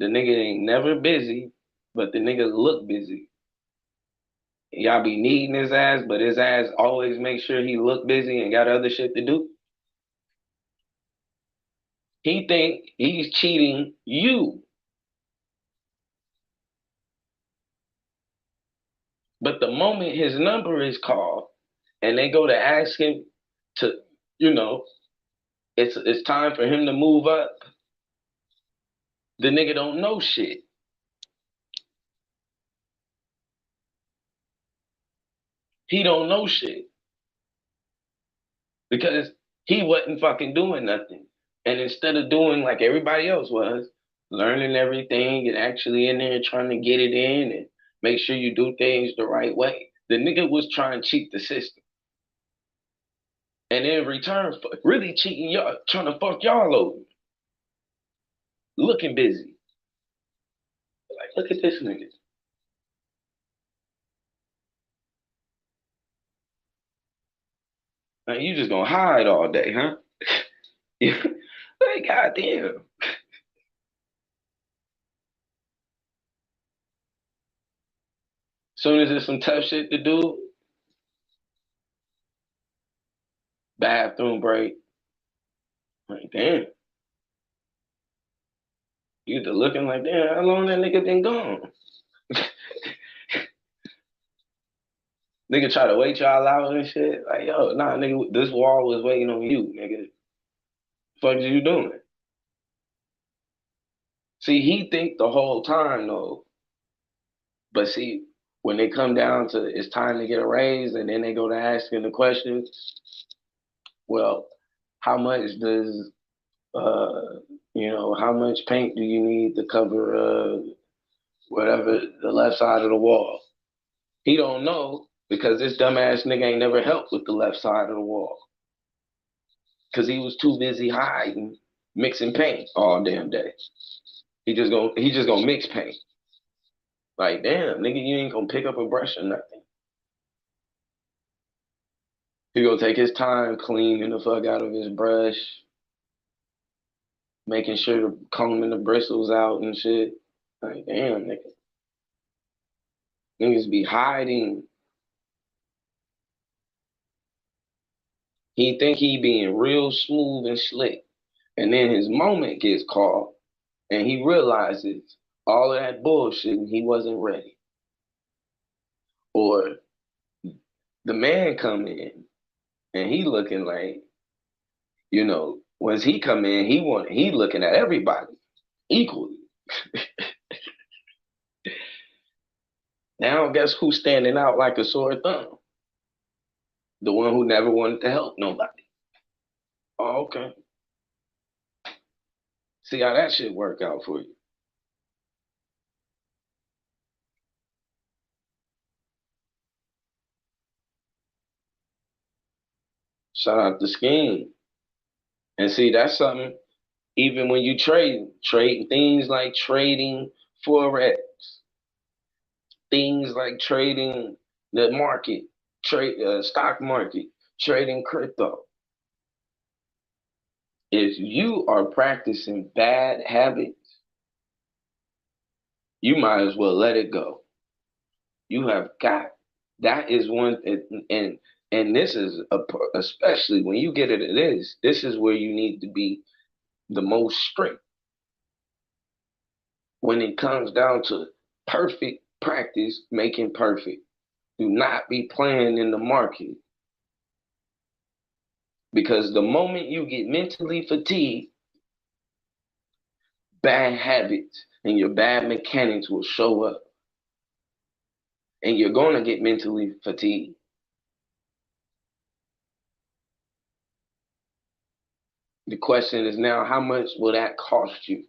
Speaker 3: the nigga ain't never busy, but the nigga look busy. Y'all be needing his ass, but his ass always make sure he look busy and got other shit to do. He think he's cheating you. But the moment his number is called and they go to ask him to, you know, it's time for him to move up, the nigga don't know shit. He don't know shit because he wasn't fucking doing nothing. And instead of doing like everybody else was, learning everything and actually in there trying to get it in and make sure you do things the right way, the nigga was trying to cheat the system. And in return, for really cheating y'all, trying to fuck y'all over, looking busy. Like, look at this nigga. Like, you just gonna hide all day, huh? Like, goddamn. Soon as there's some tough shit to do, bathroom break. Like, damn. You the looking like, damn, how long that nigga been gone? Nigga try to wait y'all out and shit. Like, yo, nah, nigga, this wall was waiting on you, nigga. Fuck you doing? See, he think the whole time though. But see, when they come down to it's time to get a raise and then they go to asking the questions, well, how much does how much paint do you need to cover whatever the left side of the wall? He don't know because this dumbass nigga ain't never helped with the left side of the wall. Cause he was too busy hiding, mixing paint all damn day. He just gonna mix paint. Like, damn, nigga, you ain't gonna pick up a brush or nothing. He gonna take his time cleaning the fuck out of his brush, making sure the combing the bristles out and shit. Like, damn, nigga. Niggas be hiding. He think he being real smooth and slick. And then his moment gets called and he realizes all of that bullshit and he wasn't ready. Or the man come in and he looking like, once he come in, he looking at everybody equally. Now guess who's standing out like a sore thumb? The one who never wanted to help nobody. Oh, okay. See how that shit work out for you. Shout out to Scheme. And see, that's something, even when you trade things like trading Forex, things like trading the market, stock market, trading crypto. If you are practicing bad habits, you might as well let it go. You have got that is one and this is especially when you get into this is where you need to be the most strict when it comes down to perfect practice making perfect. Do not be playing in the market because the moment you get mentally fatigued, bad habits and your bad mechanics will show up and you're going to get mentally fatigued. The question is now, how much will that cost you?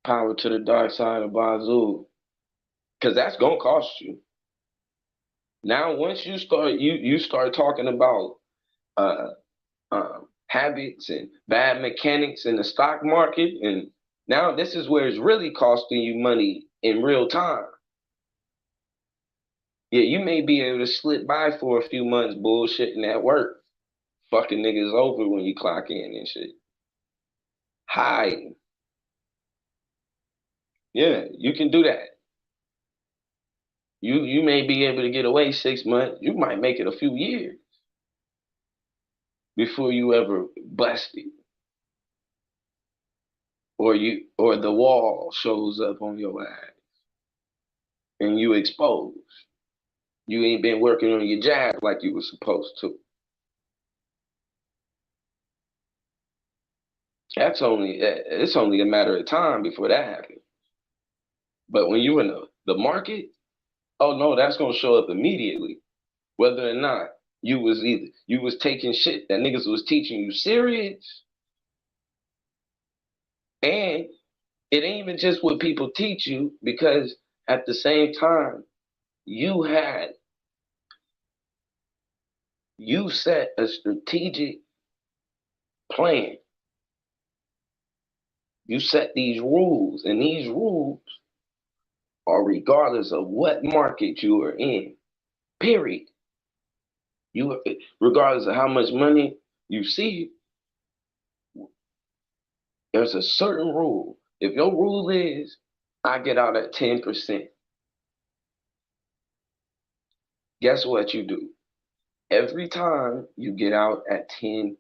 Speaker 3: Power to the dark side of Bazoo. Because that's going to cost you. Now, once you start talking about uh, habits and bad mechanics in the stock market, and now this is where it's really costing you money in real time. Yeah, you may be able to slip by for a few months bullshitting at work, fucking niggas over when you clock in and shit. Hiding. Yeah, you can do that. You may be able to get away 6 months. You might make it a few years before you ever busted. Or the wall shows up on your ass and you exposed. You ain't been working on your jab like you were supposed to. It's only a matter of time before that happens. But when you're in the market, oh no, that's gonna show up immediately. Whether or not you was taking shit that niggas was teaching you serious, and it ain't even just what people teach you, because at the same time, you set a strategic plan. You set these rules, and these rules are regardless of what market you are in. Period. You regardless of how much money you see, there's a certain rule. If your rule is I get out at 10%, guess what you do? Every time you get out at 10%,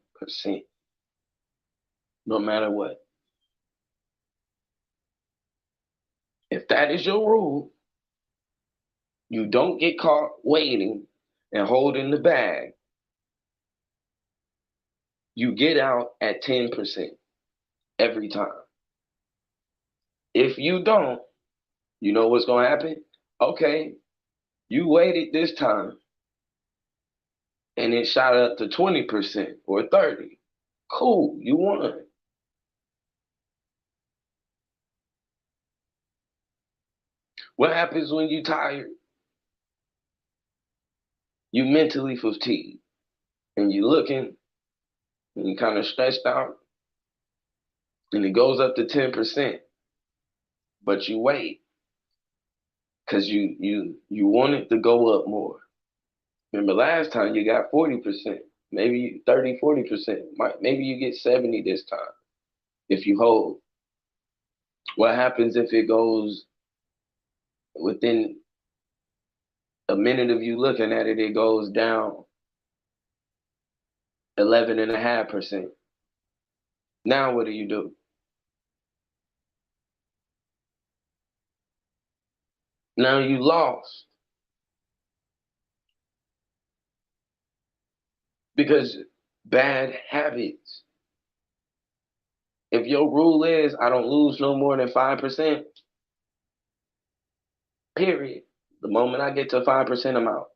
Speaker 3: no matter what. If that is your rule, you don't get caught waiting and holding the bag. You get out at 10% every time. If you don't, you know what's going to happen? Okay, you waited this time and it shot up to 20% or 30. Cool, you won. What happens when you tired? You mentally fatigued and you looking and you kind of stressed out and it goes up to 10%, but you wait because you want it to go up more. Remember last time you got 40%, maybe 30, 40%. Maybe you get 70 this time if you hold. What happens if it goes within a minute of you looking at it, it goes down 11.5%. Now what do? Now you lost. Because bad habits. If your rule is I don't lose no more than 5%, period. The moment I get to 5%, I'm out.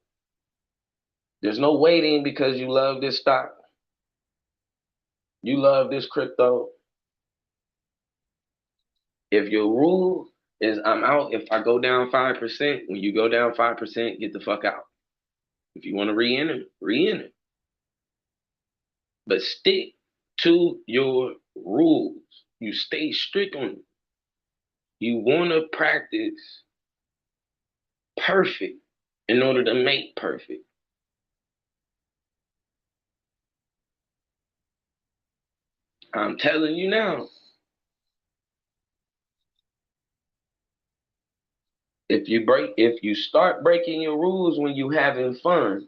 Speaker 3: There's no waiting because you love this stock. You love this crypto. If your rule is I'm out if I go down 5%, when you go down 5%, get the fuck out. If you want to re-enter, re-enter. But stick to your rules. You stay strict on it. You want to practice perfect in order to make perfect. I'm telling you now, if you start breaking your rules when you having fun,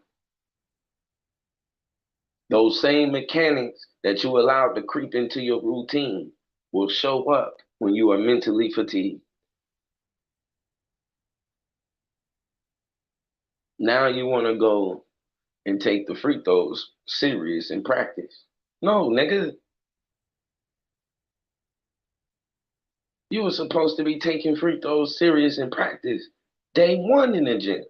Speaker 3: those same mechanics that you allowed to creep into your routine will show up when you are mentally fatigued. Now you want to go and take the free throws serious in practice. No, nigga, you were supposed to be taking free throws serious in practice. Day one in the gym.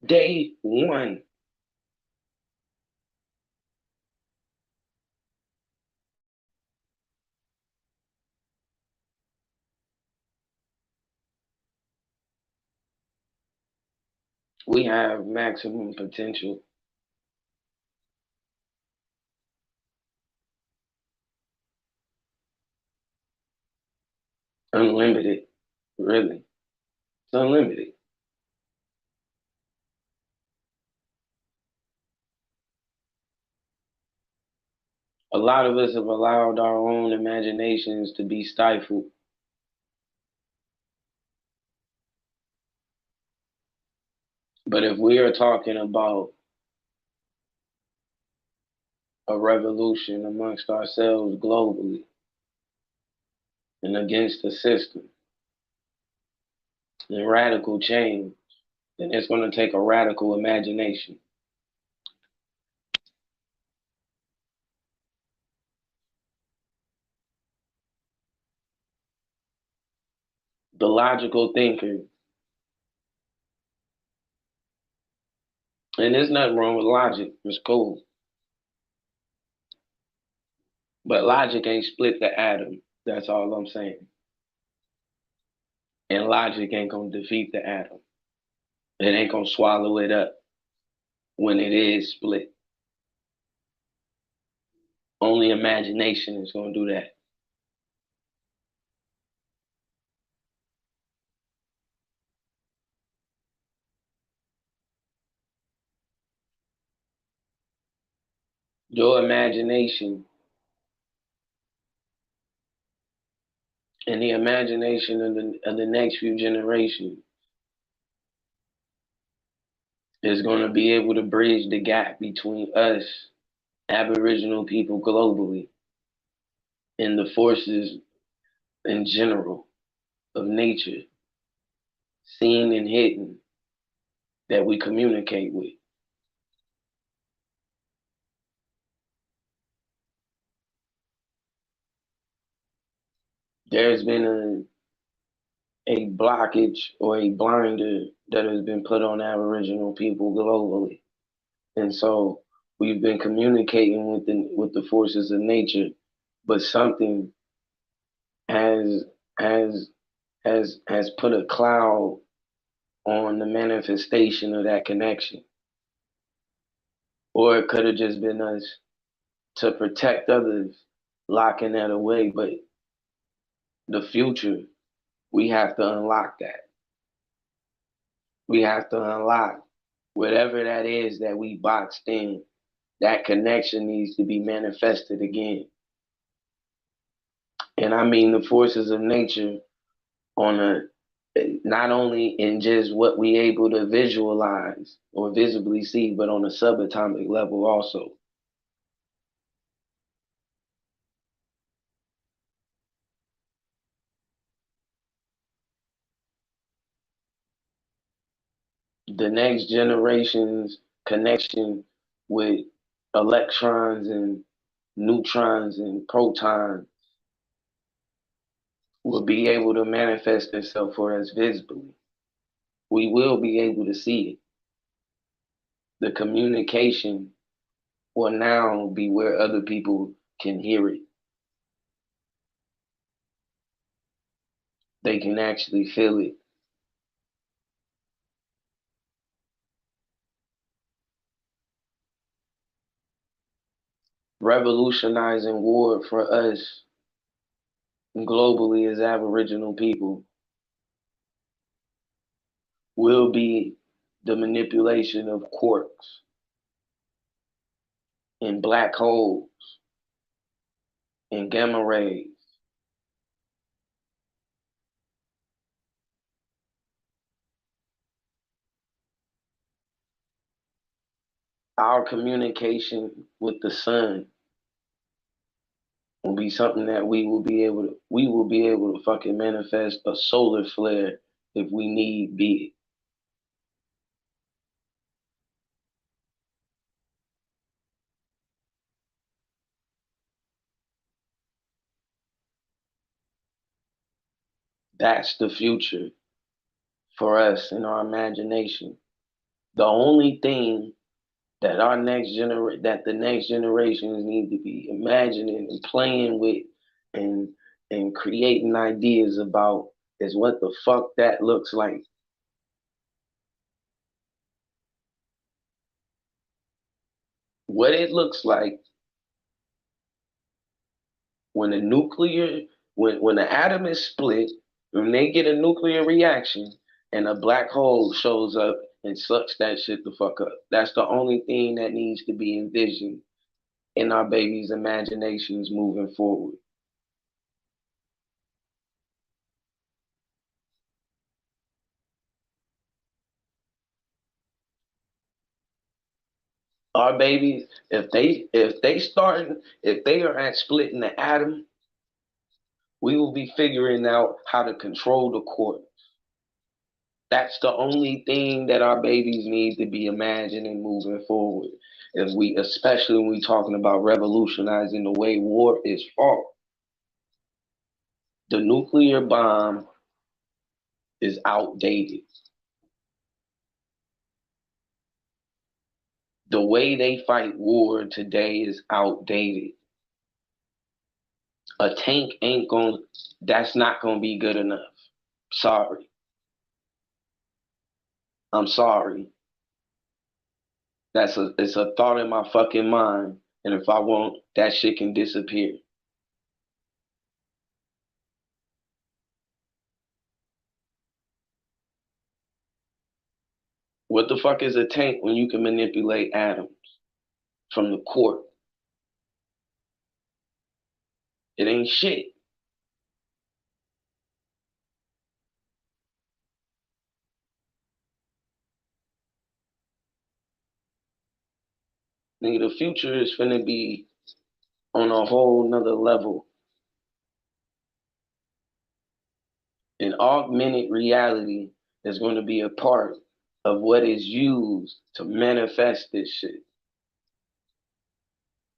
Speaker 3: Day one. We have maximum potential. Unlimited. Really. It's unlimited. A lot of us have allowed our own imaginations to be stifled. But if we are talking about a revolution amongst ourselves globally and against the system and radical change, then it's going to take a radical imagination. The logical thinker, and there's nothing wrong with logic, it's cool. But logic ain't split the atom. That's all I'm saying. And logic ain't gonna defeat the atom. It ain't gonna swallow it up when it is split. Only imagination is gonna do that. Your imagination and the imagination of the next few generations is gonna be able to bridge the gap between us, Aboriginal people globally, and the forces in general of nature, seen and hidden, that we communicate with. There's been a blockage or a blinder that has been put on Aboriginal people globally. And so we've been communicating with the forces of nature, but something has has has put a cloud on the manifestation of that connection. Or it could have just been us to protect others, locking that away. But the future, we have to unlock that. We have to unlock whatever that is that we boxed in. That connection needs to be manifested again. And I mean the forces of nature on a not only in just what we able to visualize or visibly see, but on a subatomic level also. The next generation's connection with electrons and neutrons and protons will be able to manifest itself for us visibly. We will be able to see it. The communication will now be where other people can hear it. They can actually feel it. revolutionizing war for us globally as Aboriginal people will be the manipulation of quarks and black holes and gamma rays. Our communication with the sun will be something that we will be able to fucking manifest a solar flare if we need be. That's the future for us in our imagination. The only thing that the next generations need to be imagining and playing with and and creating ideas about is what the fuck that looks like. What it looks like when a nuclear when the atom is split, when they get a nuclear reaction and a black hole shows up and sucks that shit the fuck up. That's the only thing that needs to be envisioned in our babies' imaginations moving forward. Our babies, if they are at splitting the atom, we will be figuring out how to control the quark. That's the only thing that our babies need to be imagining moving forward. Especially when we talking about revolutionizing the way war is fought. The nuclear bomb is outdated. The way they fight war today is outdated. A tank that's not gonna be good enough. Sorry. I'm sorry. It's a thought in my fucking mind. And if I want, that shit can disappear. What the fuck is a tank when you can manipulate atoms from the quark? It ain't shit. Nigga, the future is finna be on a whole nother level. An augmented reality is going to be a part of what is used to manifest this shit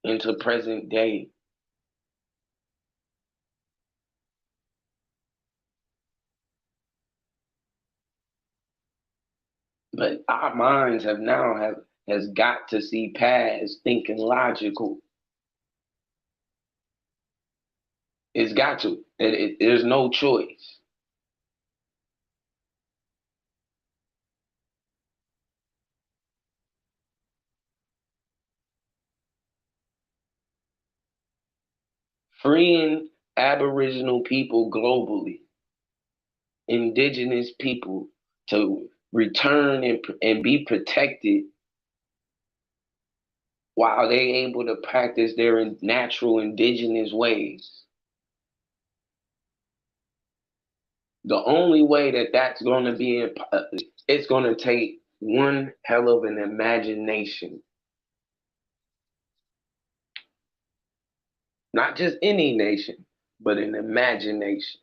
Speaker 3: into present day. But our minds has got to see past thinking logical. It's got to. There's no choice. Freeing Aboriginal people globally, indigenous people to return and be protected while they able to practice their natural indigenous ways. The only way that that's going to be, it's going to take one hell of an imagination. Not just any nation, but an imagination.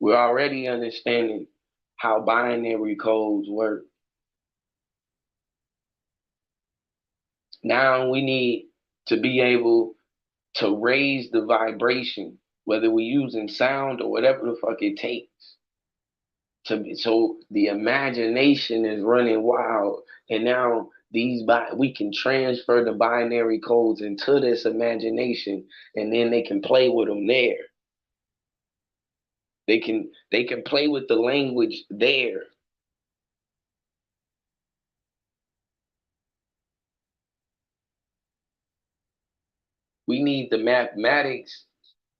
Speaker 3: We're already understanding how binary codes work. Now we need to be able to raise the vibration, whether we're using sound or whatever the fuck it takes. So the imagination is running wild, and now we can transfer the binary codes into this imagination, and then they can play with them there. They can play with the language there. We need the mathematics,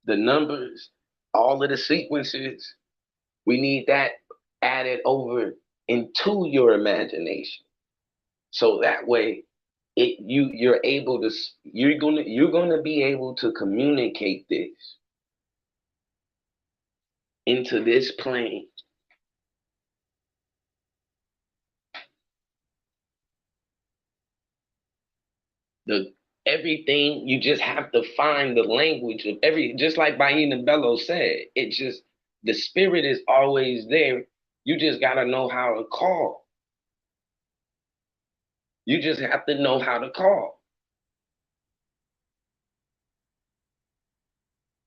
Speaker 3: the numbers, all of the sequences. We need that added over into your imagination. So that way you're gonna be able to communicate this into this plane. The Everything, you just have to find the language of just like Baina Bello said, the spirit is always there. You just gotta know how to call. You just have to know how to call.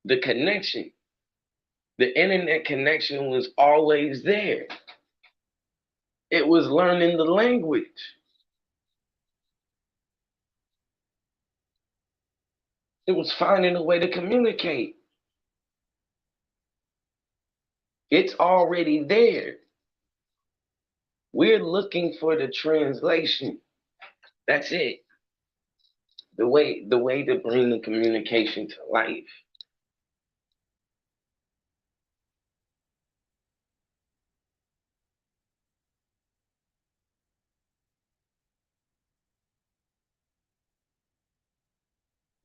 Speaker 3: The connection, the internet connection was always there. It was learning the language. It was finding a way to communicate. It's already there. We're looking for the translation. That's it. The way to bring the communication to life.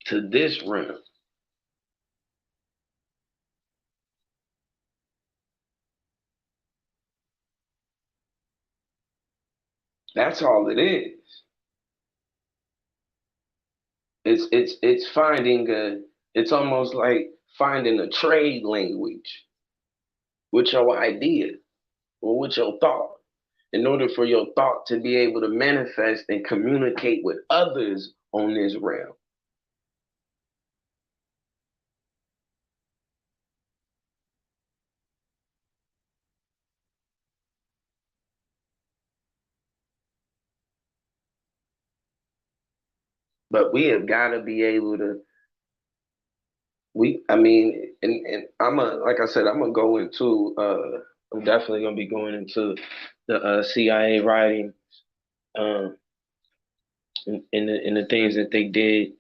Speaker 3: To this realm. That's all it is. It's finding it's almost like finding a trade language with your idea or with your thought, in order for your thought to be able to manifest and communicate with others on this realm. But we have got to be able to. I mean, and like I said, I'm gonna go into. I'm definitely gonna be going into the CIA writing, in the things that they did,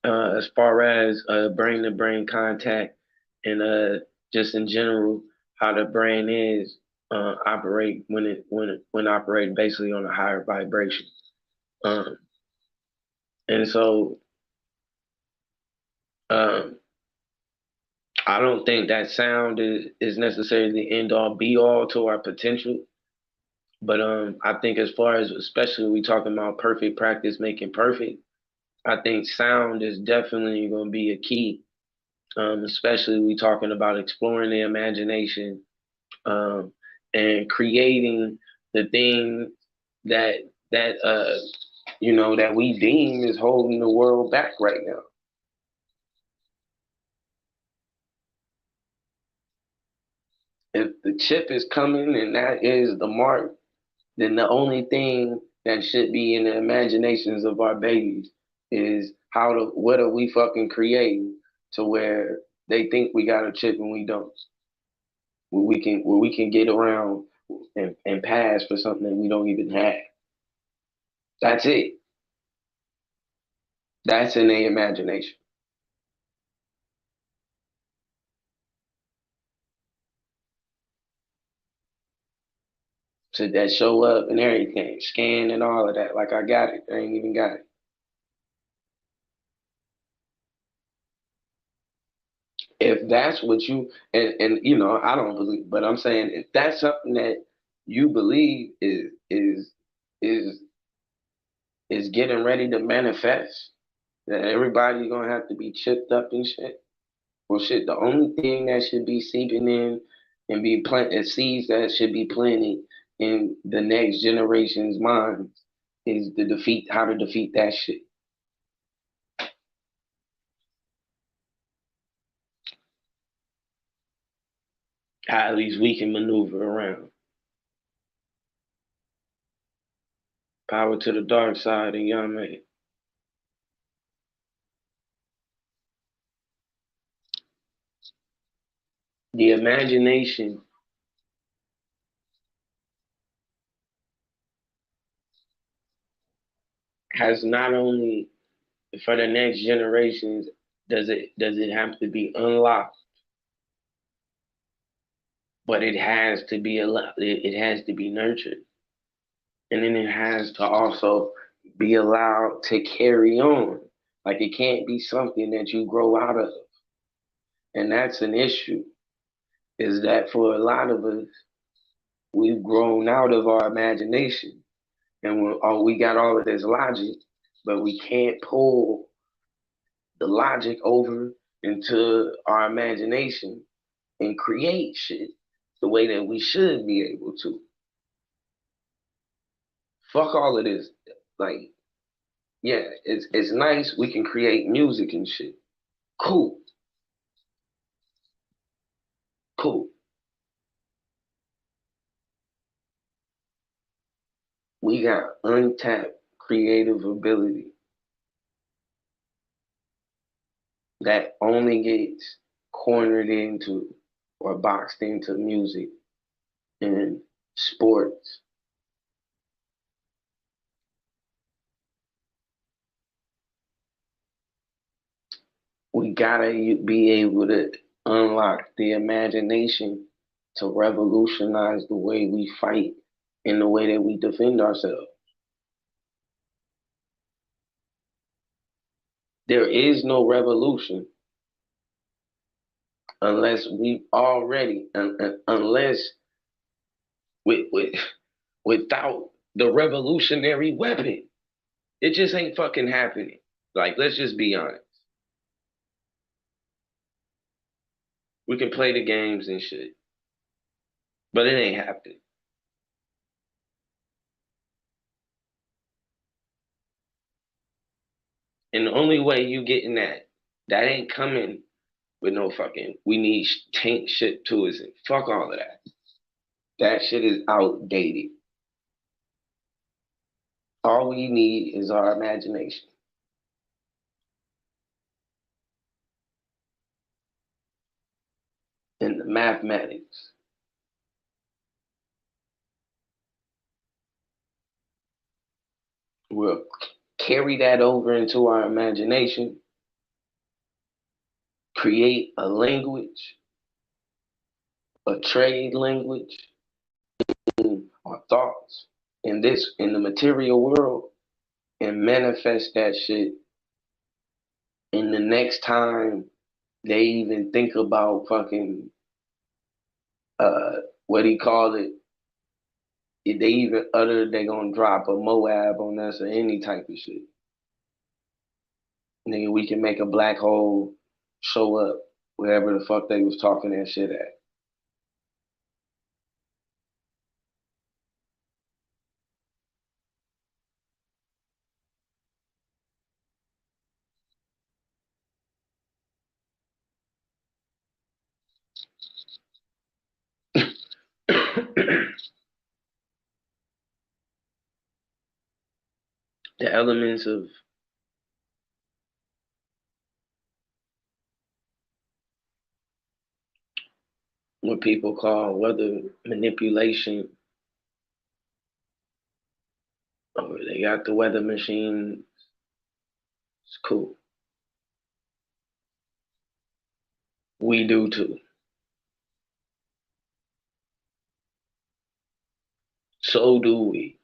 Speaker 3: as far as brain to brain contact, and just in general how the brain is operate when operating basically on a higher vibration. Um, and so um, I don't think that sound is necessarily the end all be all to our potential. But I think as far as, especially we talking about perfect practice making perfect, I think sound is definitely going to be a key. Especially we talking about exploring the imagination, and creating the thing that that we deem is holding the world back right now. If the chip is coming and that is the mark, then the only thing that should be in the imaginations of our babies is what are we fucking creating to where they think we got a chip and we don't. Where we can get around and pass for something that we don't even have. That's it. That's in their imagination. So that show up and everything, scan and all of that. Like I got it. I ain't even got it. If that's what you and I don't believe, but I'm saying if that's something that you believe is is getting ready to manifest, that everybody's gonna have to be chipped up and shit. Well, shit, the only thing that should be seeping in and be planted, seeds that should be planted in the next generation's minds, is how to defeat that shit. how at least we can maneuver around. Power to the dark side and young man. The imagination has not only for the next generations does it have to be unlocked, but it has to be it has to be nurtured. And then it has to also be allowed to carry on. Like it can't be something that you grow out of. And that's an issue. Is that for a lot of us, we've grown out of our imagination. And we got all of this logic, but we can't pull the logic over into our imagination and create shit the way that we should be able to. Fuck all of this. Like, yeah, it's nice we can create music and shit. Cool. Cool. We got untapped creative ability that only gets cornered into or boxed into music and sports. We gotta be able to unlock the imagination to revolutionize the way we fight and the way that we defend ourselves. There is no revolution unless we've already, unless without the revolutionary weapon, it just ain't fucking happening. Like, let's just be honest. We can play the games and shit, but it ain't happening. And the only way you getting that ain't coming with no fucking, we need tank shit to us and fuck all of that. That shit is outdated. All we need is our imagination. And the mathematics. We'll carry that over into our imagination, create a language, a trade language, our thoughts in the material world, and manifest that shit. And the next time they even think about fucking what do you call it? If they even utter they gonna drop a Moab on us or any type of shit. Nigga, we can make a black hole show up wherever the fuck they was talking that shit at. The elements of what people call weather manipulation, or they got the weather machine. It's cool. We do too. So do we.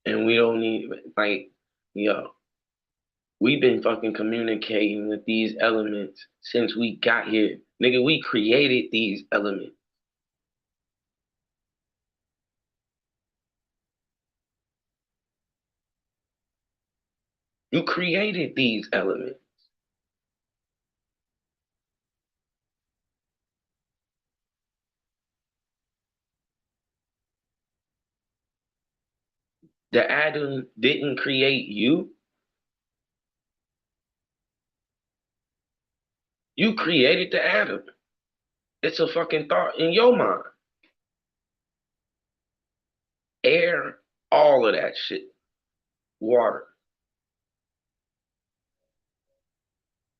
Speaker 3: And we don't need, like, yo, we've been fucking communicating with these elements since we got here. Nigga, we created these elements. You created these elements. The atom didn't create you. You created the atom. It's a fucking thought in your mind. Air, all of that shit. Water,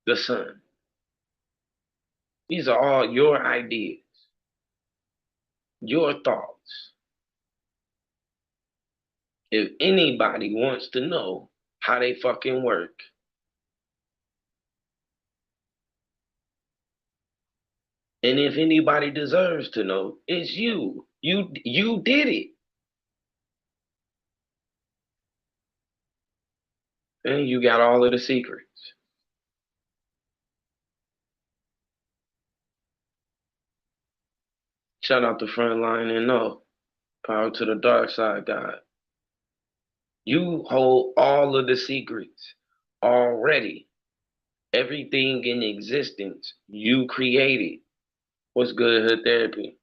Speaker 3: the sun. These are all your ideas, your thoughts. If anybody wants to know how they fucking work, and if anybody deserves to know, it's you. You did it. And you got all of the secrets. Shout out the front line and no. Power to the dark side, God. You hold all of the secrets already. Everything in existence you created. What's good, Hood Therapy?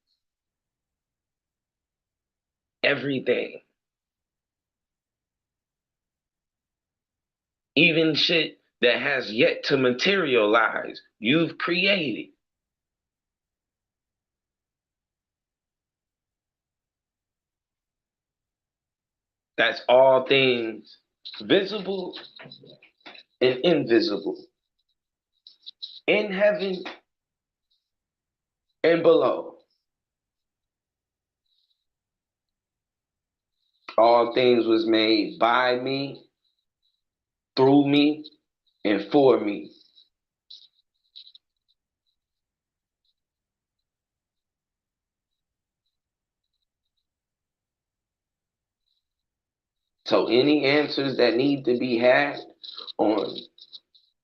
Speaker 3: Everything. Even shit that has yet to materialize, you've created. That's all things visible and invisible, in heaven and below. All things was made by me, through me, and for me. So any answers that need to be had on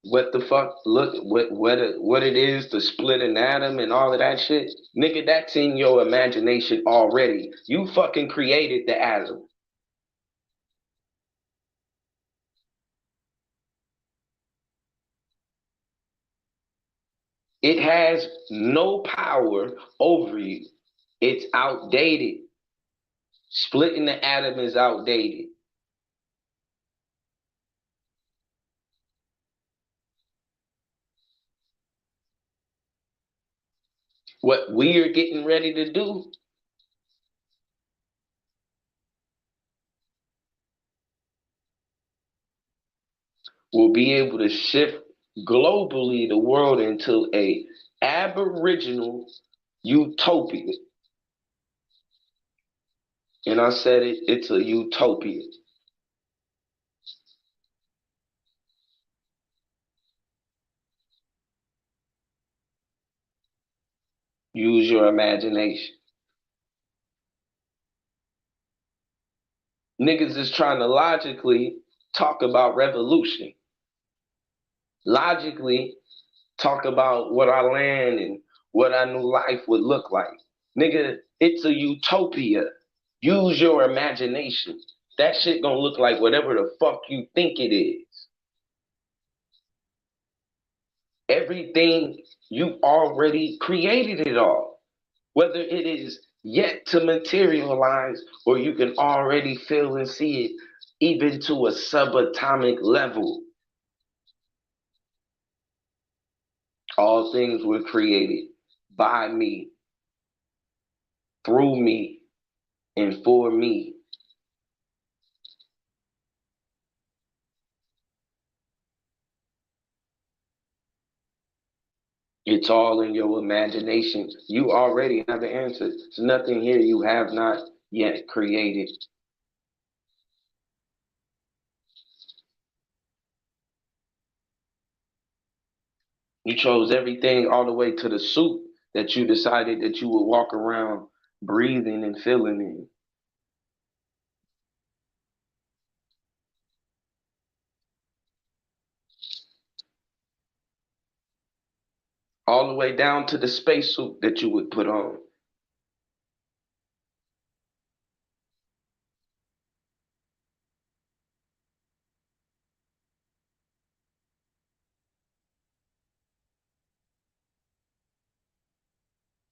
Speaker 3: what the fuck what it is to split an atom and all of that shit, nigga, that's in your imagination already. You fucking created the atom. It has no power over you. It's outdated. Splitting the atom is outdated. What we are getting ready to do will be able to shift globally the world into a aboriginal utopia. And I said it, it's a utopia. Use your imagination. Niggas is trying to logically talk about revolution. Logically talk about what our land and what our new life would look like. Nigga, it's a utopia. Use your imagination. That shit gonna look like whatever the fuck you think it is. Everything you've already created it all. Whether it is yet to materialize or you can already feel and see it even to a subatomic level. All things were created by me, through me, and for me. It's all in your imagination. You already have the answer. There's nothing here you have not yet created. You chose everything all the way to the suit that you decided that you would walk around breathing and feeling in. All the way down to the spacesuit that you would put on.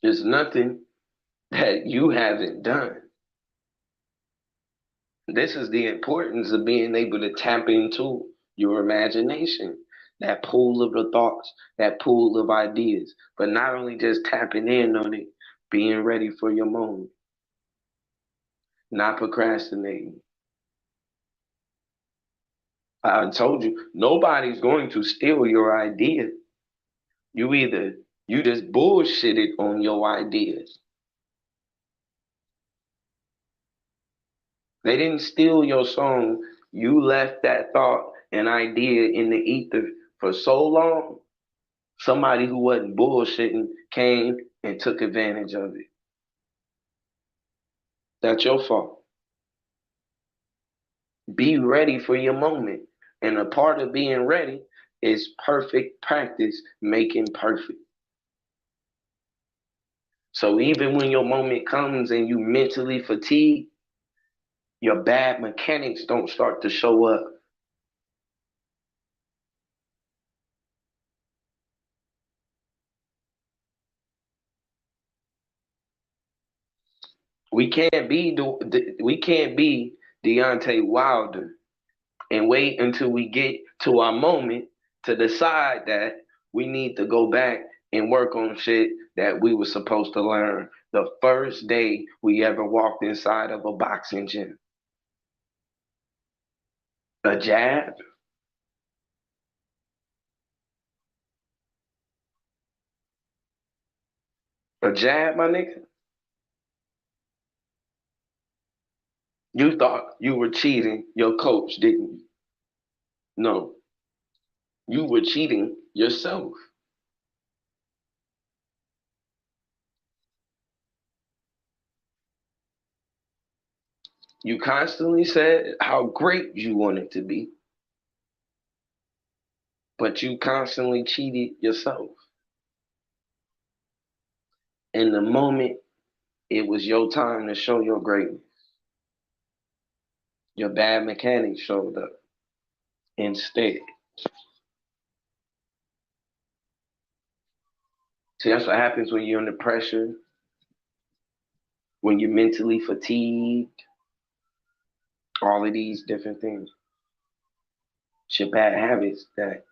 Speaker 3: There's nothing that you haven't done. This is the importance of being able to tap into your imagination. that pool of the thoughts, that pool of ideas. But not only just tapping in on it, being ready for your moment, not procrastinating. I told you, nobody's going to steal your idea. You just bullshitted on your ideas. They didn't steal your song. You left that thought and idea in the ether for so long. Somebody who wasn't bullshitting came and took advantage of it. That's your fault. Be ready for your moment. And a part of being ready is perfect practice making perfect. So even when your moment comes and you mentally fatigued, your bad mechanics don't start to show up. We can't be Deontay Wilder and wait until we get to our moment to decide that we need to go back and work on shit that we were supposed to learn the first day we ever walked inside of a boxing gym. A jab, a jab, my nigga. You thought you were cheating your coach, didn't you? No, you were cheating yourself. You constantly said how great you wanted to be, but you constantly cheated yourself. In the moment it was your time to show your greatness, your bad mechanics showed up instead. See, that's what happens when you're under pressure, when you're mentally fatigued, all of these different things. It's your bad habits that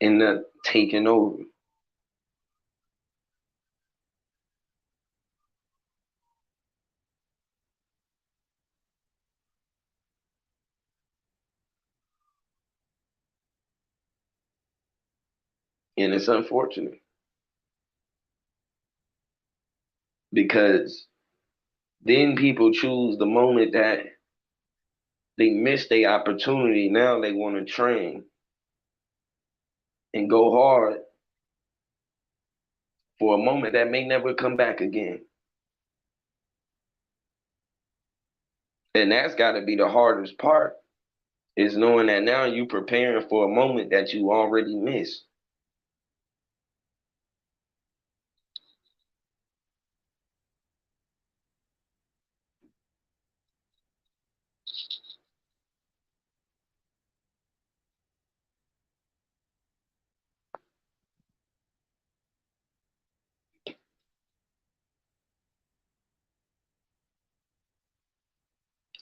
Speaker 3: end up taking over. And it's unfortunate because then people choose the moment that they missed their opportunity. Now they want to train and go hard for a moment that may never come back again. And that's got to be the hardest part is knowing that now you preparing for a moment that you already missed.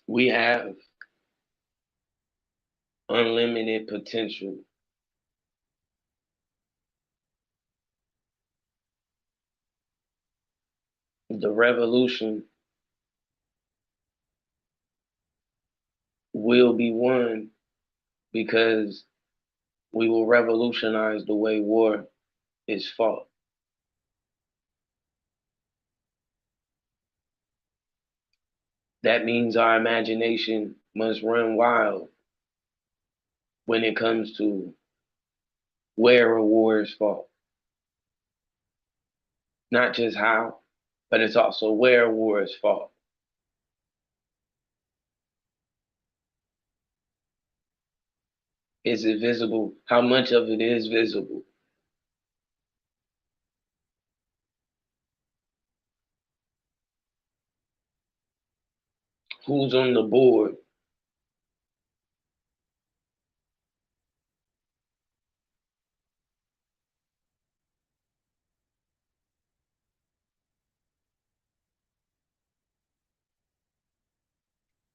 Speaker 3: We have unlimited potential. The revolution will be won because we will revolutionize the way war is fought. That means our imagination must run wild when it comes to where a war is fought. Not just how, but it's also where a war is fought. Is it visible? How much of it is visible? Who's on the board?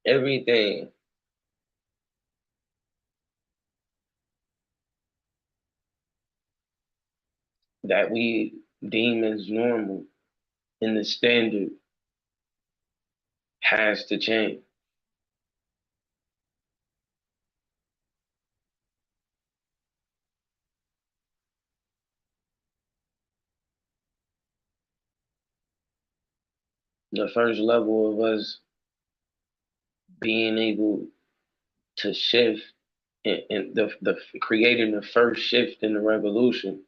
Speaker 3: Everything that we deem as normal in the standard has to change. The first level of us being able to shift and the creating the first shift in the revolution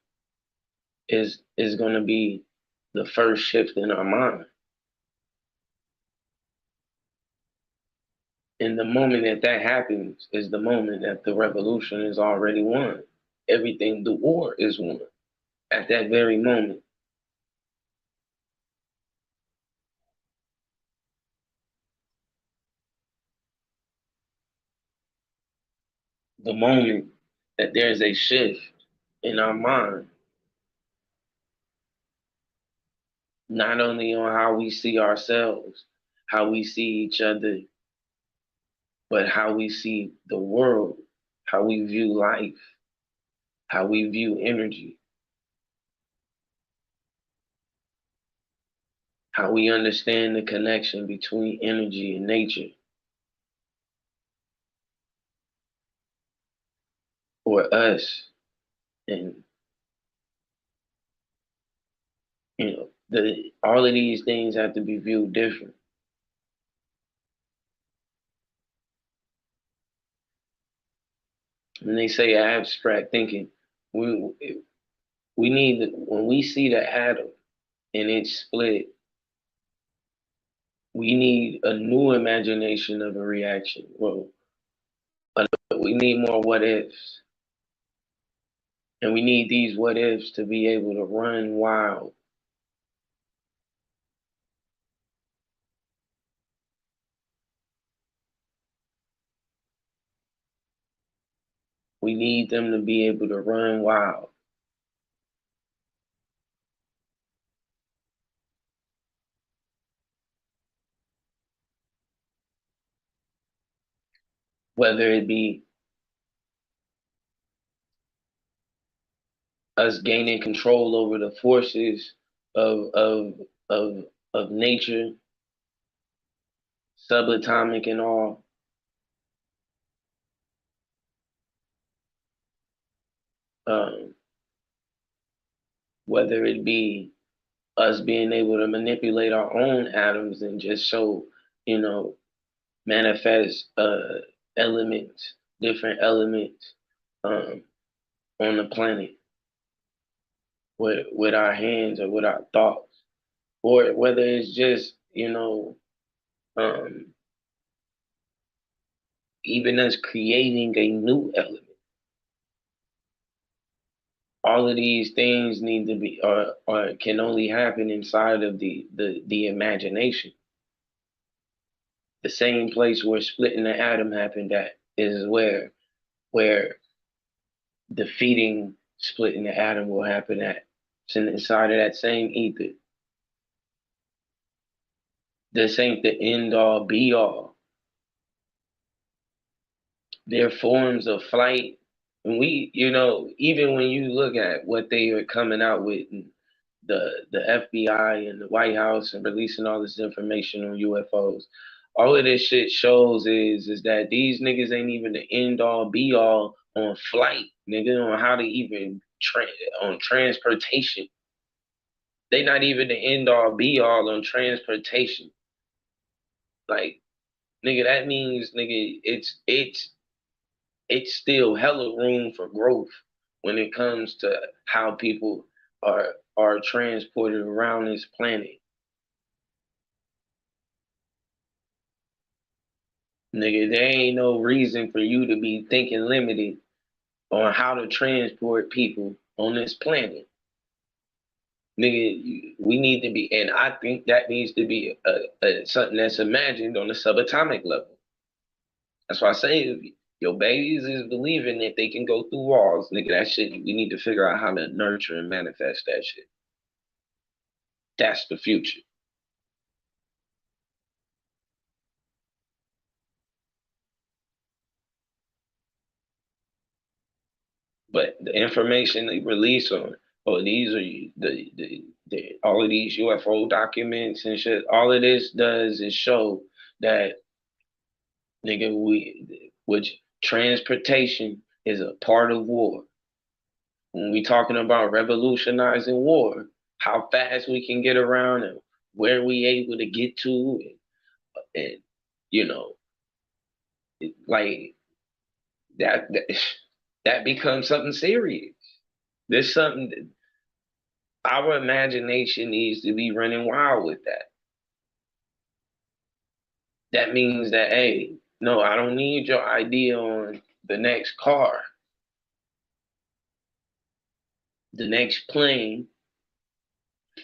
Speaker 3: is going to be the first shift in our mind. And the moment that that happens is the moment that the revolution is already won. Everything, the war is won at that very moment. The moment that there's a shift in our mind, not only on how we see ourselves, how we see each other, but how we see the world, how we view life, how we view energy, how we understand the connection between energy and nature, or us, and the all of these things have to be viewed different. When they say abstract thinking, we we need when we see the atom and it's split, we need a new imagination of a reaction. Well, we need more what ifs. And we need these what ifs to be able to run wild. We need them to be able to run wild. Whether it be us gaining control over the forces of of of nature, subatomic and all, um, whether it be us being able to manipulate our own atoms and just show, you know, manifest elements, different elements um, on the planet with our hands or with our thoughts, or whether it's just, um, even us creating a new element. All of these things need to be or can only happen inside of the imagination. The same place where splitting the atom happened at is where defeating splitting the atom will happen at. It's inside of that same ether. This ain't the end all be all. Their forms of flight. And we, even when you look at what they are coming out with, and the FBI and the White House and releasing all this information on UFOs, all of this shit shows is that these niggas ain't even the end all be all on flight, nigga, on how to even on transportation. They not even the end all be all on transportation. Like, nigga, that means, nigga, it's still hella room for growth when it comes to how people are transported around this planet. Nigga, there ain't no reason for you to be thinking limited on how to transport people on this planet. Nigga, we need to be, and I think that needs to be something that's imagined on a subatomic level. That's why I say your babies is believing that they can go through walls. Nigga, that shit, we need to figure out how to nurture and manifest that shit. That's the future. But the information they release on oh, these are the all of these UFO documents and shit. All of this does is show that nigga, which transportation is a part of war. When we talking about revolutionizing war, how fast we can get around and where we able to get to, and you know, like that becomes something serious. There's something that our imagination needs to be running wild with that. That means that, hey, no, I don't need your idea on the next car, the next plane,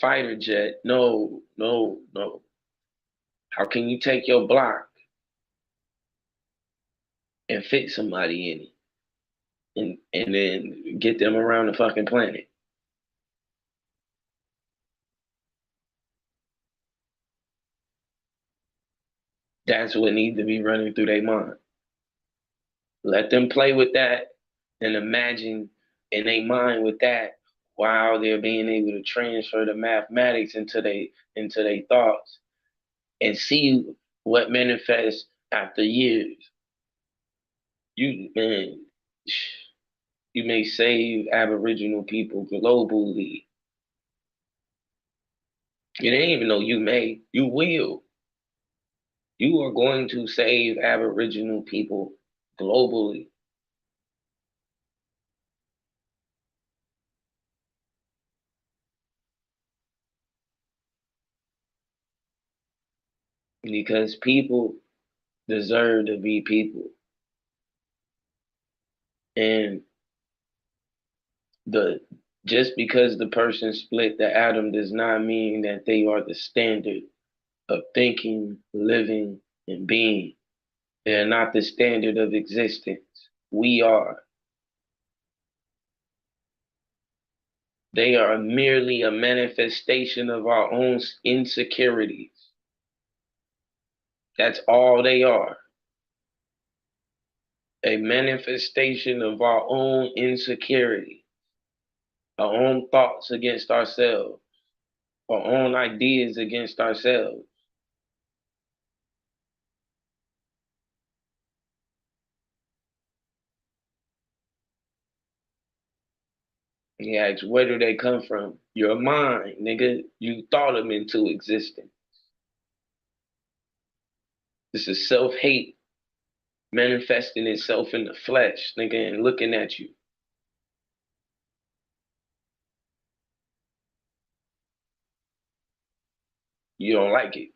Speaker 3: fighter jet. No, no, no. How can you take your block and fit somebody in it and then get them around the fucking planet? That's what needs to be running through their mind. Let them play with that and imagine in their mind with that while they're being able to transfer the mathematics into their thoughts and see what manifests after years. You man, you may save Aboriginal people globally. You didn't even know you may. You will. You are going to save Aboriginal people globally. Because people deserve to be people. And the just because the person split the atom does not mean that they are the standard of thinking, living, and being. They are not the standard of existence. We are. They are merely a manifestation of our own insecurities. That's all they are. A manifestation of our own insecurity, our own thoughts against ourselves, our own ideas against ourselves. He asks, where do they come from? Your mind, nigga. You thought them into existence. This is self-hate manifesting itself in the flesh, nigga, and looking at you. You don't like it.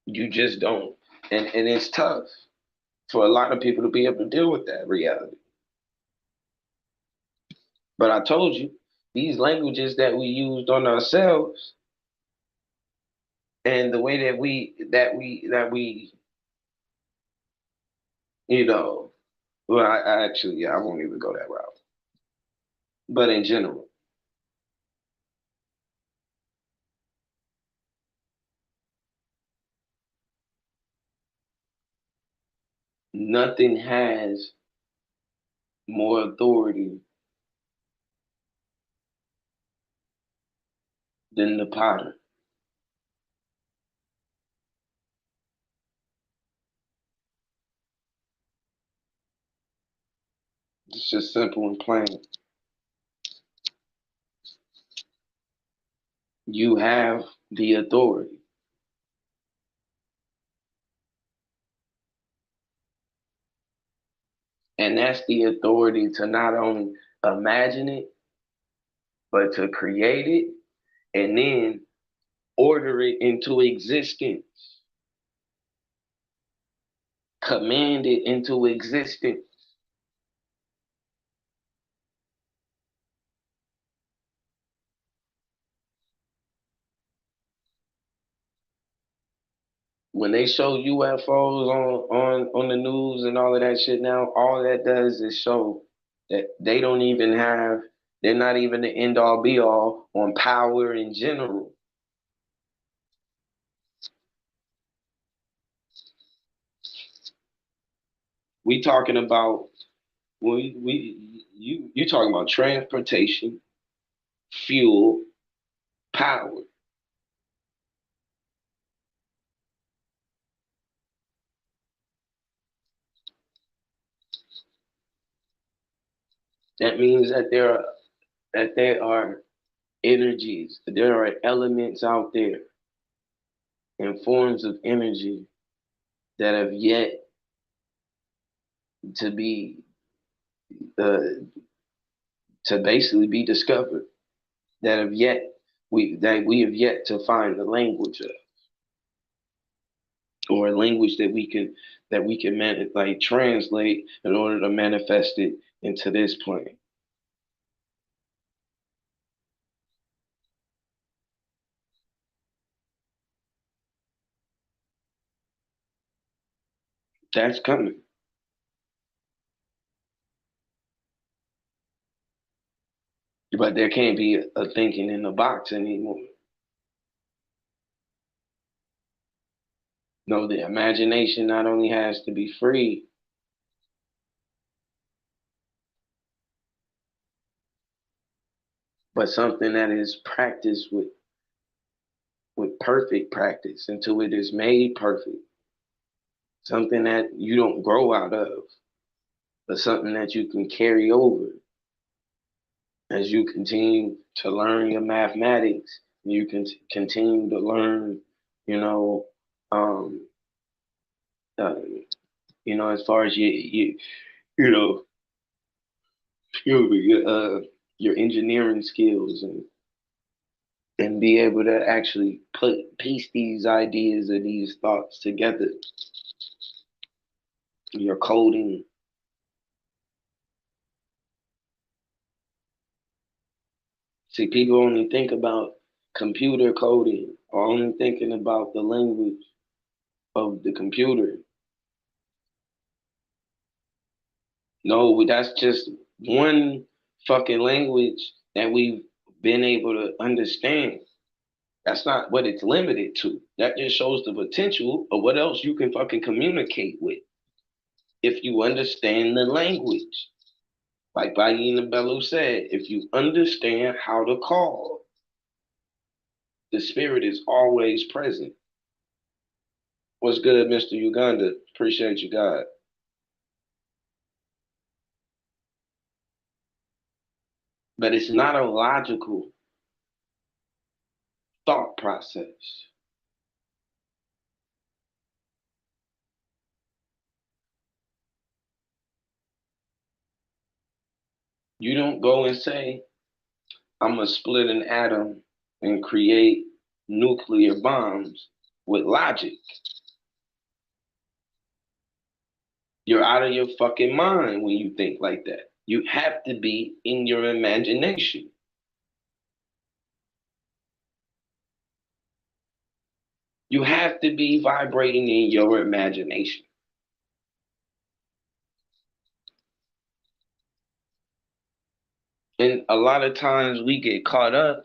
Speaker 3: You just don't. And it's tough for a lot of people to be able to deal with that reality. But I told you, these languages that we used on ourselves and the way that we you know, well, I actually, yeah, I won't even go that route. But in general, nothing has more authority than the potter. It's just simple and plain. You have the authority. And that's the authority to not only imagine it, but to create it and then order it into existence, command it into existence. When they show UFOs on the news and all of that shit now, all that does is show that they don't even have, they're not even the end all be all on power in general. We talking about you talking about transportation, fuel, power. That means there are energies, there are elements out there and forms of energy that have yet to be uh, to basically be discovered, that we have yet to find the language of, or a language that we can like translate in order to manifest it into this plane. That's coming. But there can't be a thinking in the box anymore. No, the imagination not only has to be free, but something that is practiced with perfect practice until it is made perfect. Something that you don't grow out of, but something that you can carry over as you continue to learn your mathematics. You can continue to learn, you know, um, uh, as far as you know, your engineering skills and be able to actually piece these ideas or these thoughts together. Your coding. See, people only think about computer coding or only thinking about the language of the computer. No, that's just one fucking language that we've been able to understand. That's not what it's limited to. That just shows the potential of what else you can fucking communicate with if you understand the language. Like Bayina Bellu said, if you understand how to call, the spirit is always present. What's good, Mr. Uganda? Appreciate you, God. But it's not a logical thought process. You don't go and say, I'm going to split an atom and create nuclear bombs with logic. You're out of your fucking mind when you think like that. You have to be in your imagination. You have to be vibrating in your imagination. And a lot of times we get caught up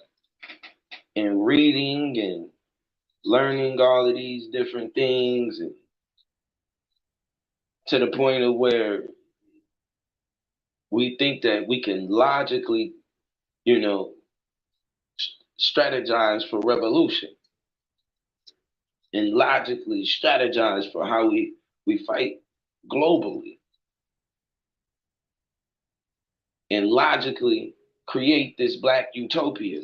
Speaker 3: in reading and learning all of these different things, and to the point of where we think that we can logically, you know, strategize for revolution and logically strategize for how we fight globally and logically create this black utopia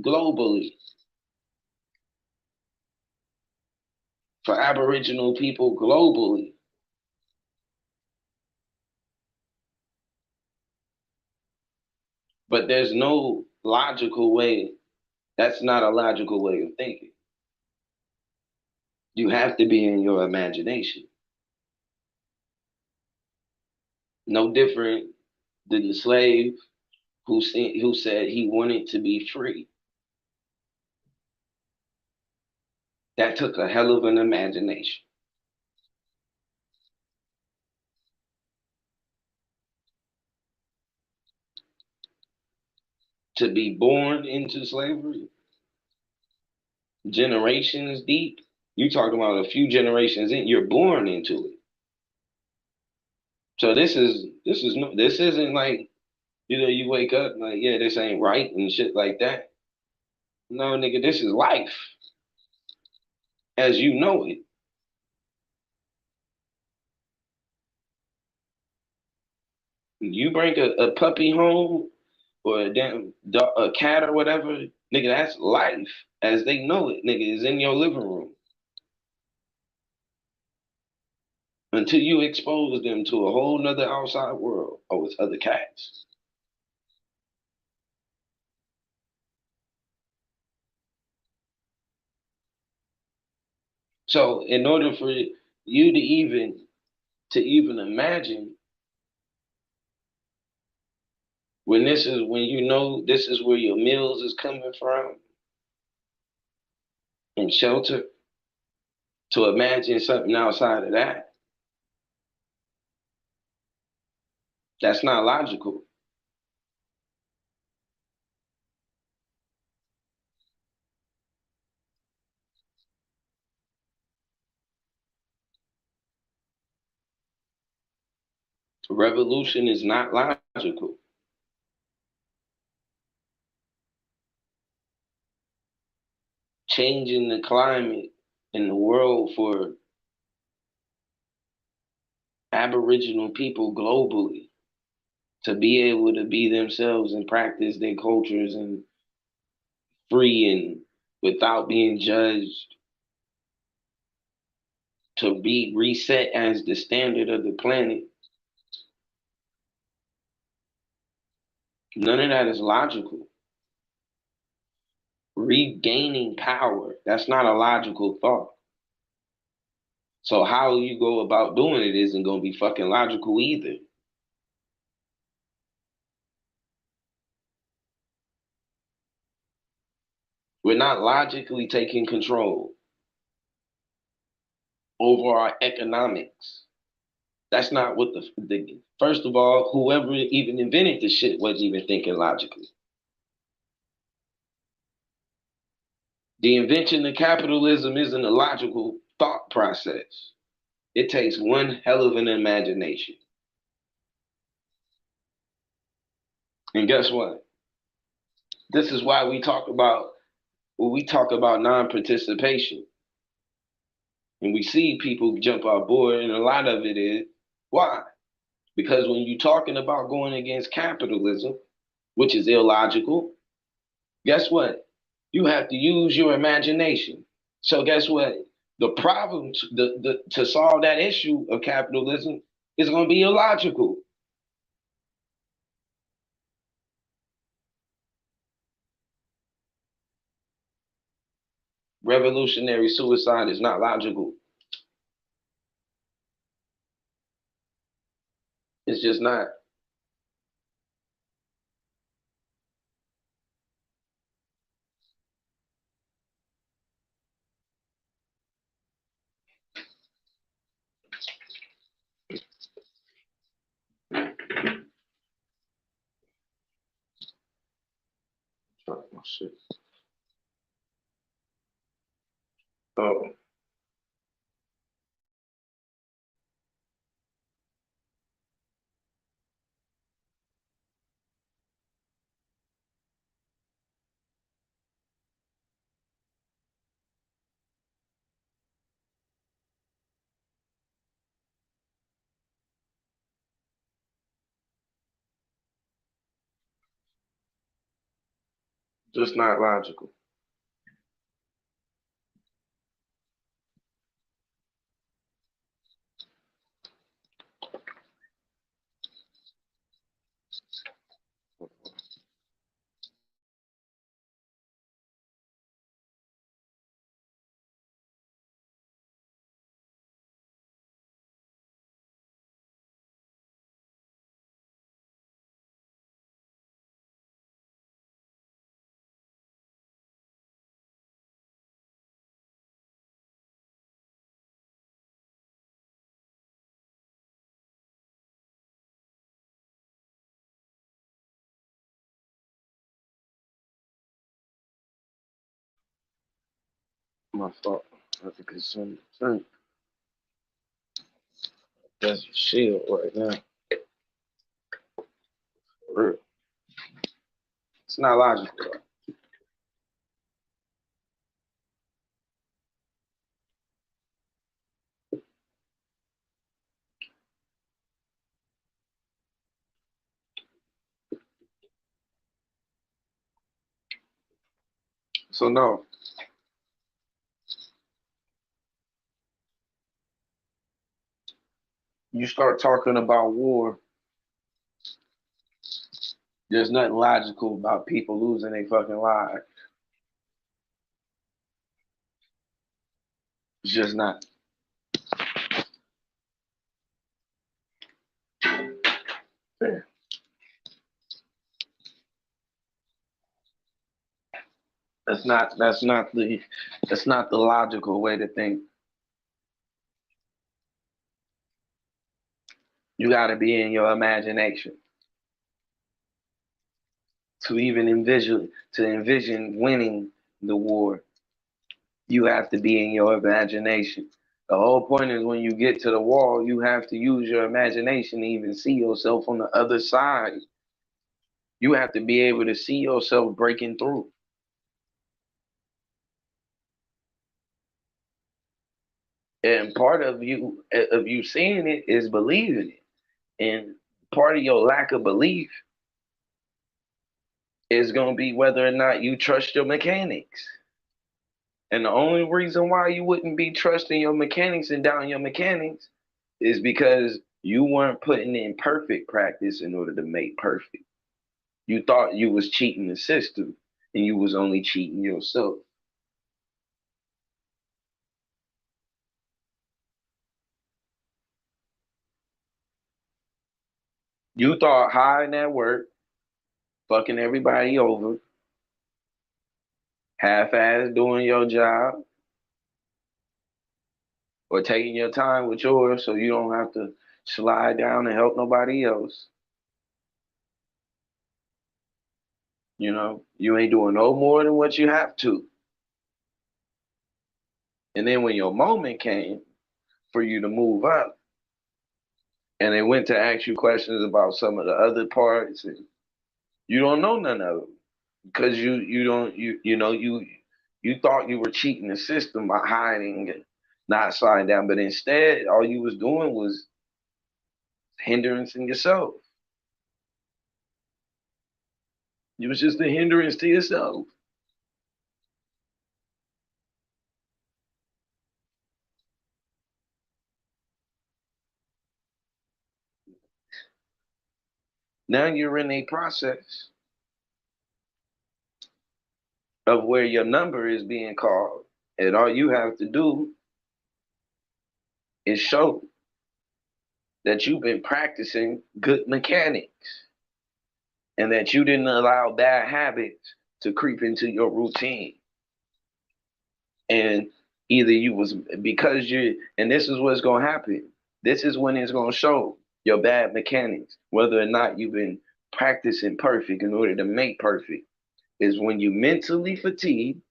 Speaker 3: globally for Aboriginal people globally. But there's no logical way. That's not a logical way of thinking. You have to be in your imagination. No different than the slave who said he wanted to be free. That took a hell of an imagination. To be born into slavery, generations deep. You talking about a few generations in, you're born into it. So this isn't like, you wake up like, yeah, this ain't right and shit like that. No, nigga, this is life as you know it. You bring a puppy home or a damn dog, a cat or whatever, nigga, that's life as they know it, nigga, is in your living room until you expose them to a whole nother outside world. Oh, it's other cats. So in order for you to even imagine when you know this is where your meals is coming from and shelter, to imagine something outside of that, that's not logical. Revolution is not logical. Changing the climate in the world for Aboriginal people globally to be able to be themselves and practice their cultures and free and without being judged, to be reset as the standard of the planet. None of that is logical. Regaining power, that's not a logical thought. So how you go about doing it isn't going to be fucking logical either. We're not logically taking control over our economics. That's not what the first of all, whoever even invented the shit wasn't even thinking logically. The invention of capitalism isn't a logical thought process. It takes one hell of an imagination. And guess what? This is why we talk about when we talk about non-participation and we see people jump on board, and a lot of it is why? Because when you're talking about going against capitalism, which is illogical, guess what? You have to use your imagination. So guess what? The problem to solve that issue of capitalism is going to be illogical. Revolutionary suicide is not logical. It's just not. Oh, shit. Oh, just not logical. My fault. I have to consume the drink. That's a shield right now. For real. It's not logical. So no, you start talking about war, there's nothing logical about people losing their fucking lives. It's just not. That's not the logical way to think. You gotta be in your imagination to even envision winning the war. You have to be in your imagination. The whole point is when you get to the wall, you have to use your imagination to even see yourself on the other side. You have to be able to see yourself breaking through. And part of you seeing it is believing it. And part of your lack of belief is going to be whether or not you trust your mechanics. And the only reason why you wouldn't be trusting your mechanics and down your mechanics is because you weren't putting in perfect practice in order to make perfect. You thought you was cheating the system and you was only cheating yourself. You thought high net worth, fucking everybody over, half-ass doing your job, or taking your time with yours so you don't have to slide down and help nobody else. You know, you ain't doing no more than what you have to. And then when your moment came for you to move up, and they went to ask you questions about some of the other parts, and you don't know none of them because you thought you were cheating the system by hiding and not sliding down, but instead all you was doing was hindrance in yourself. You was just a hindrance to yourself. Now you're in a process of where your number is being called, and all you have to do is show that you've been practicing good mechanics and that you didn't allow bad habits to creep into your routine. And either you was because you and this is what's gonna happen. This is when it's gonna show your bad mechanics, whether or not you've been practicing perfect in order to make perfect, is when you mentally fatigued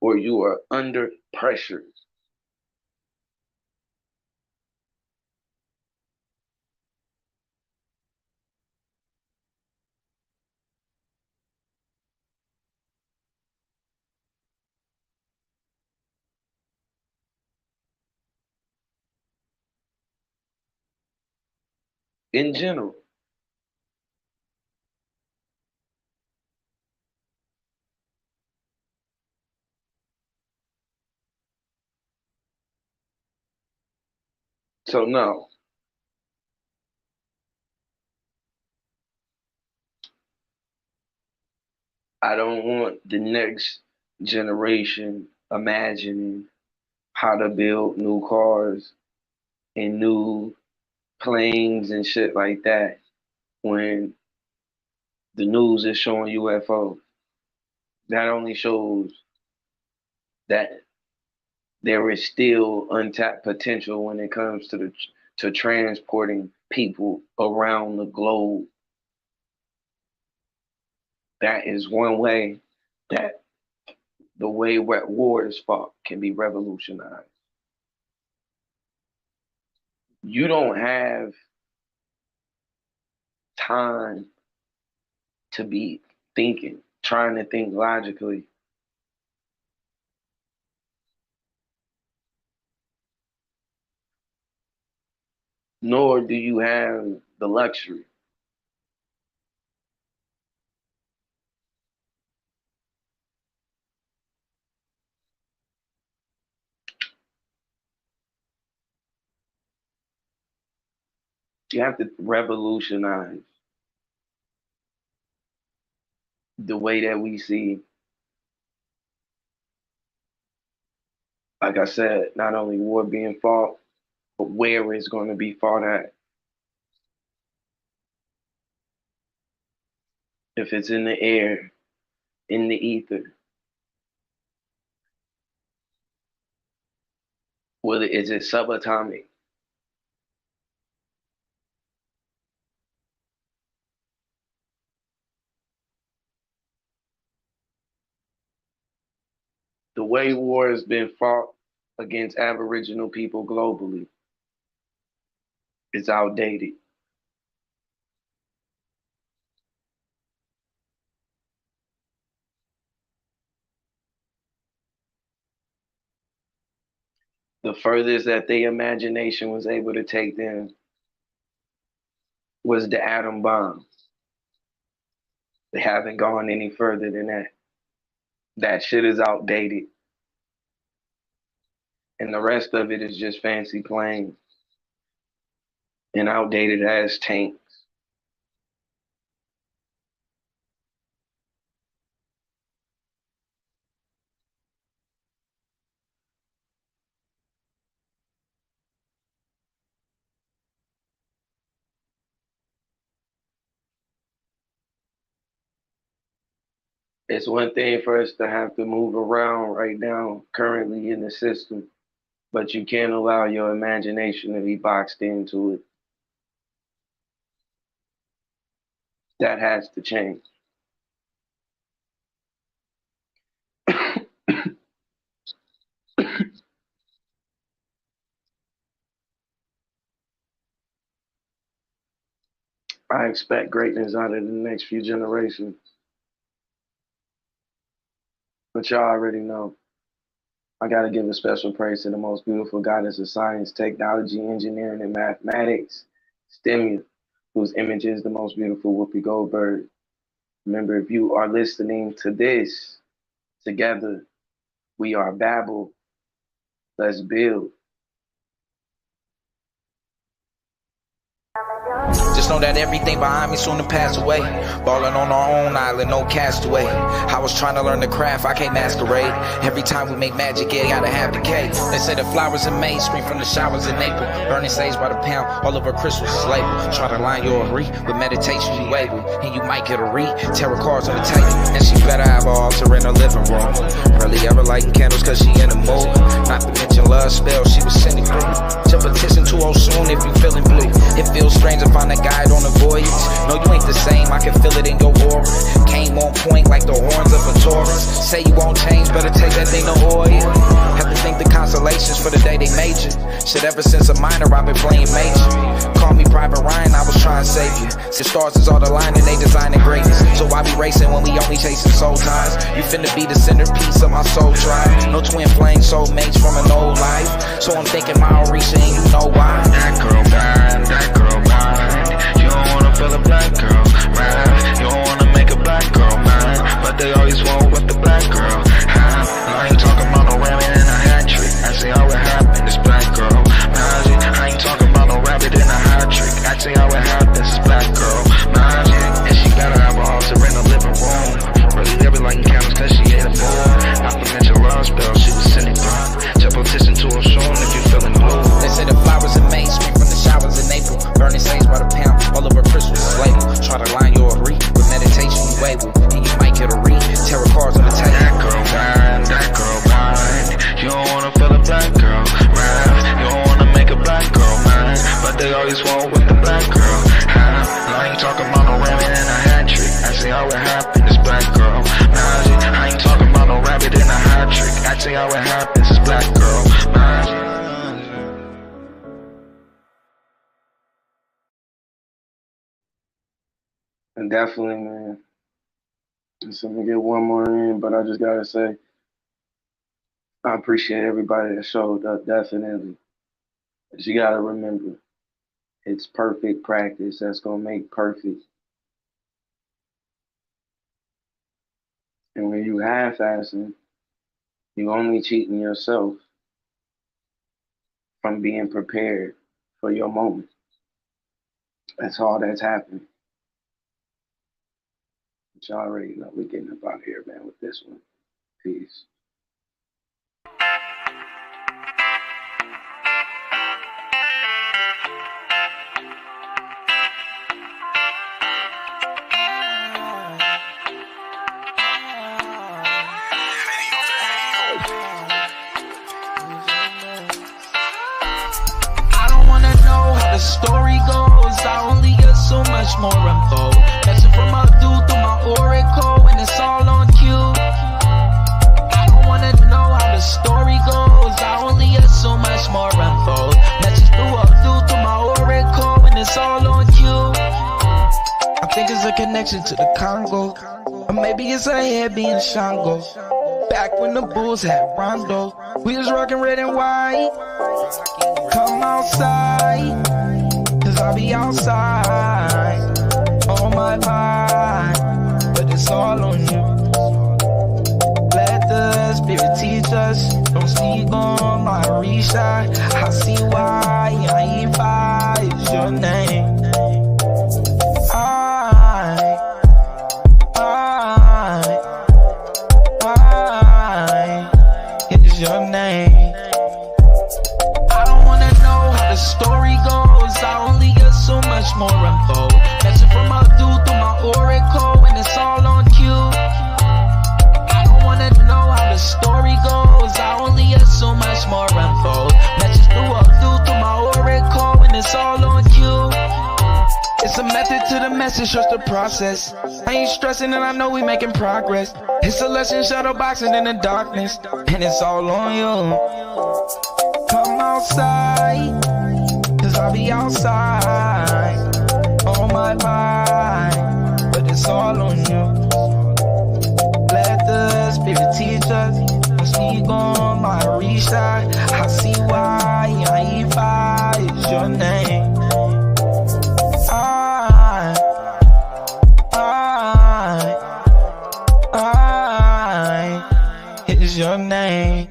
Speaker 3: or you are under pressure. In general. So no, I don't want the next generation imagining how to build new cars and new planes and shit like that when the news is showing UFOs. That only shows that there is still untapped potential when it comes to transporting people around the globe. That is one way that the way war is fought can be revolutionized. You don't have time to be thinking, trying to think logically. Nor do you have the luxury. You have to revolutionize the way that we see, like I said, not only war being fought, but where it's going to be fought at. If it's in the air, in the ether, whether is it subatomic? The way war has been fought against Aboriginal people globally is outdated. The furthest that their imagination was able to take them was the atom bomb. They haven't gone any further than that. That shit is outdated. And the rest of it is just fancy planes and outdated ass tanks. It's one thing for us to have to move around right now, currently in the system, but you can't allow your imagination to be boxed into it. That has to change. I expect greatness out of the next few generations. But y'all already know. I got to give a special praise to the most beautiful goddess of science, technology, engineering, and mathematics, Stimia, whose image is the most beautiful Whoopi Goldberg. Remember, if you are listening to this together, we are Babel. Let's build.
Speaker 1: Just know that everything behind me soon to pass away. Balling on our own island, no castaway. I was trying to learn the craft, I can't masquerade. Every time we make magic, yeah, gotta have the cake. They say the flowers in May spring from the showers in April. Burning sage by the pound, all over crystals is labeled. Try to line your re with meditation, you able. And you might get a read, tarot cards on the table. And she better have a altar in her living room. Rarely ever lighting candles cause she in the mood. Not to mention love spells she was sending through. Jump a tissing too old soon if you feeling blue. It feels strange to find a guide on a voyage. No, you ain't the same, I can feel it in your aura. Came on point like the horns of a Taurus. Say you won't change, better take that thing to oil. Have to think the constellations for the day they made you. Shit, ever since a minor, I've been playing major. Call me Private Ryan, I was trying to save you. The stars is all the line and they designing greatness. So why be racing when we only chasing soul ties? You finna be the centerpiece of my soul tribe. No twin flame soulmates from an old life. So I'm thinking Maorisha and you know why.
Speaker 2: That girl blind, that girl blind. You don't wanna feel a black girl, right? You don't wanna make a black girl mine, but they always want with the black girl. I ain't talking about no rabbit in a hat trick. I say how it happened, this black girl. I ain't talking about no rabbit in a hat trick. I say how it happened, this black girl. And she gotta have a altar in the living room. Really living like candles cause she ate a fool. Not to mention love spell she was sending through. Jump petition to her soon if you feeling blue.
Speaker 1: They say the flowers in May spring from the showers in April. Burning sage by the pound, all over crystals is labeled. Try to line your re with meditation you able. And you might get a read, tarot cards on the table.
Speaker 2: That girl blind, that girl blind. You don't wanna feel a black girl, right? You don't wanna make a black girl mine, but they always want with the black girl. I ain't talking about no rabbit in a hat trick. I say how it happened, this black girl. I ain't talking about no rabbit in a hat trick. I say how it happened, this black girl.
Speaker 3: And definitely, man, So let me get one more in, but I just gotta say, I appreciate everybody that showed up, definitely. But you gotta remember, it's perfect practice that's gonna make perfect. And when you half-assing, you only cheating yourself from being prepared for your moment. That's all that's happening. But y'all already know we're getting up out of here, man, with this one. Peace.
Speaker 2: The story goes, I only get so much more info. Message from my dude through my oracle, and it's all on cue. I don't wanna know how the story goes, I only get so much more info. Message through a dude through my oracle, and it's all on cue. I think it's a connection to the Congo, or maybe it's a head being Shango. Back when the Bulls had Rondo, we was rocking red and white. Come outside, I'll be outside on my vibe, but it's all on you. Let the spirit teach us, don't sleep on my reshine. I see why Ifa is your name. It is your name. I don't wanna know how the story goes, I only get so much more info. Message from my dude through my oracle, and it's all on cue. I don't wanna know how the story goes, I only get so much more info. Message through a dude through my oracle, and it's all on cue. It's a method to the message, just the process. I ain't stressing and I know we making progress. It's a lesson shadow boxing in the darkness, and it's all on you. Come outside, I'll be outside on my vibe, but it's all on you. Let the spirit teach us, don't speak on my reshine. I see why Ifa is your name. It is your name.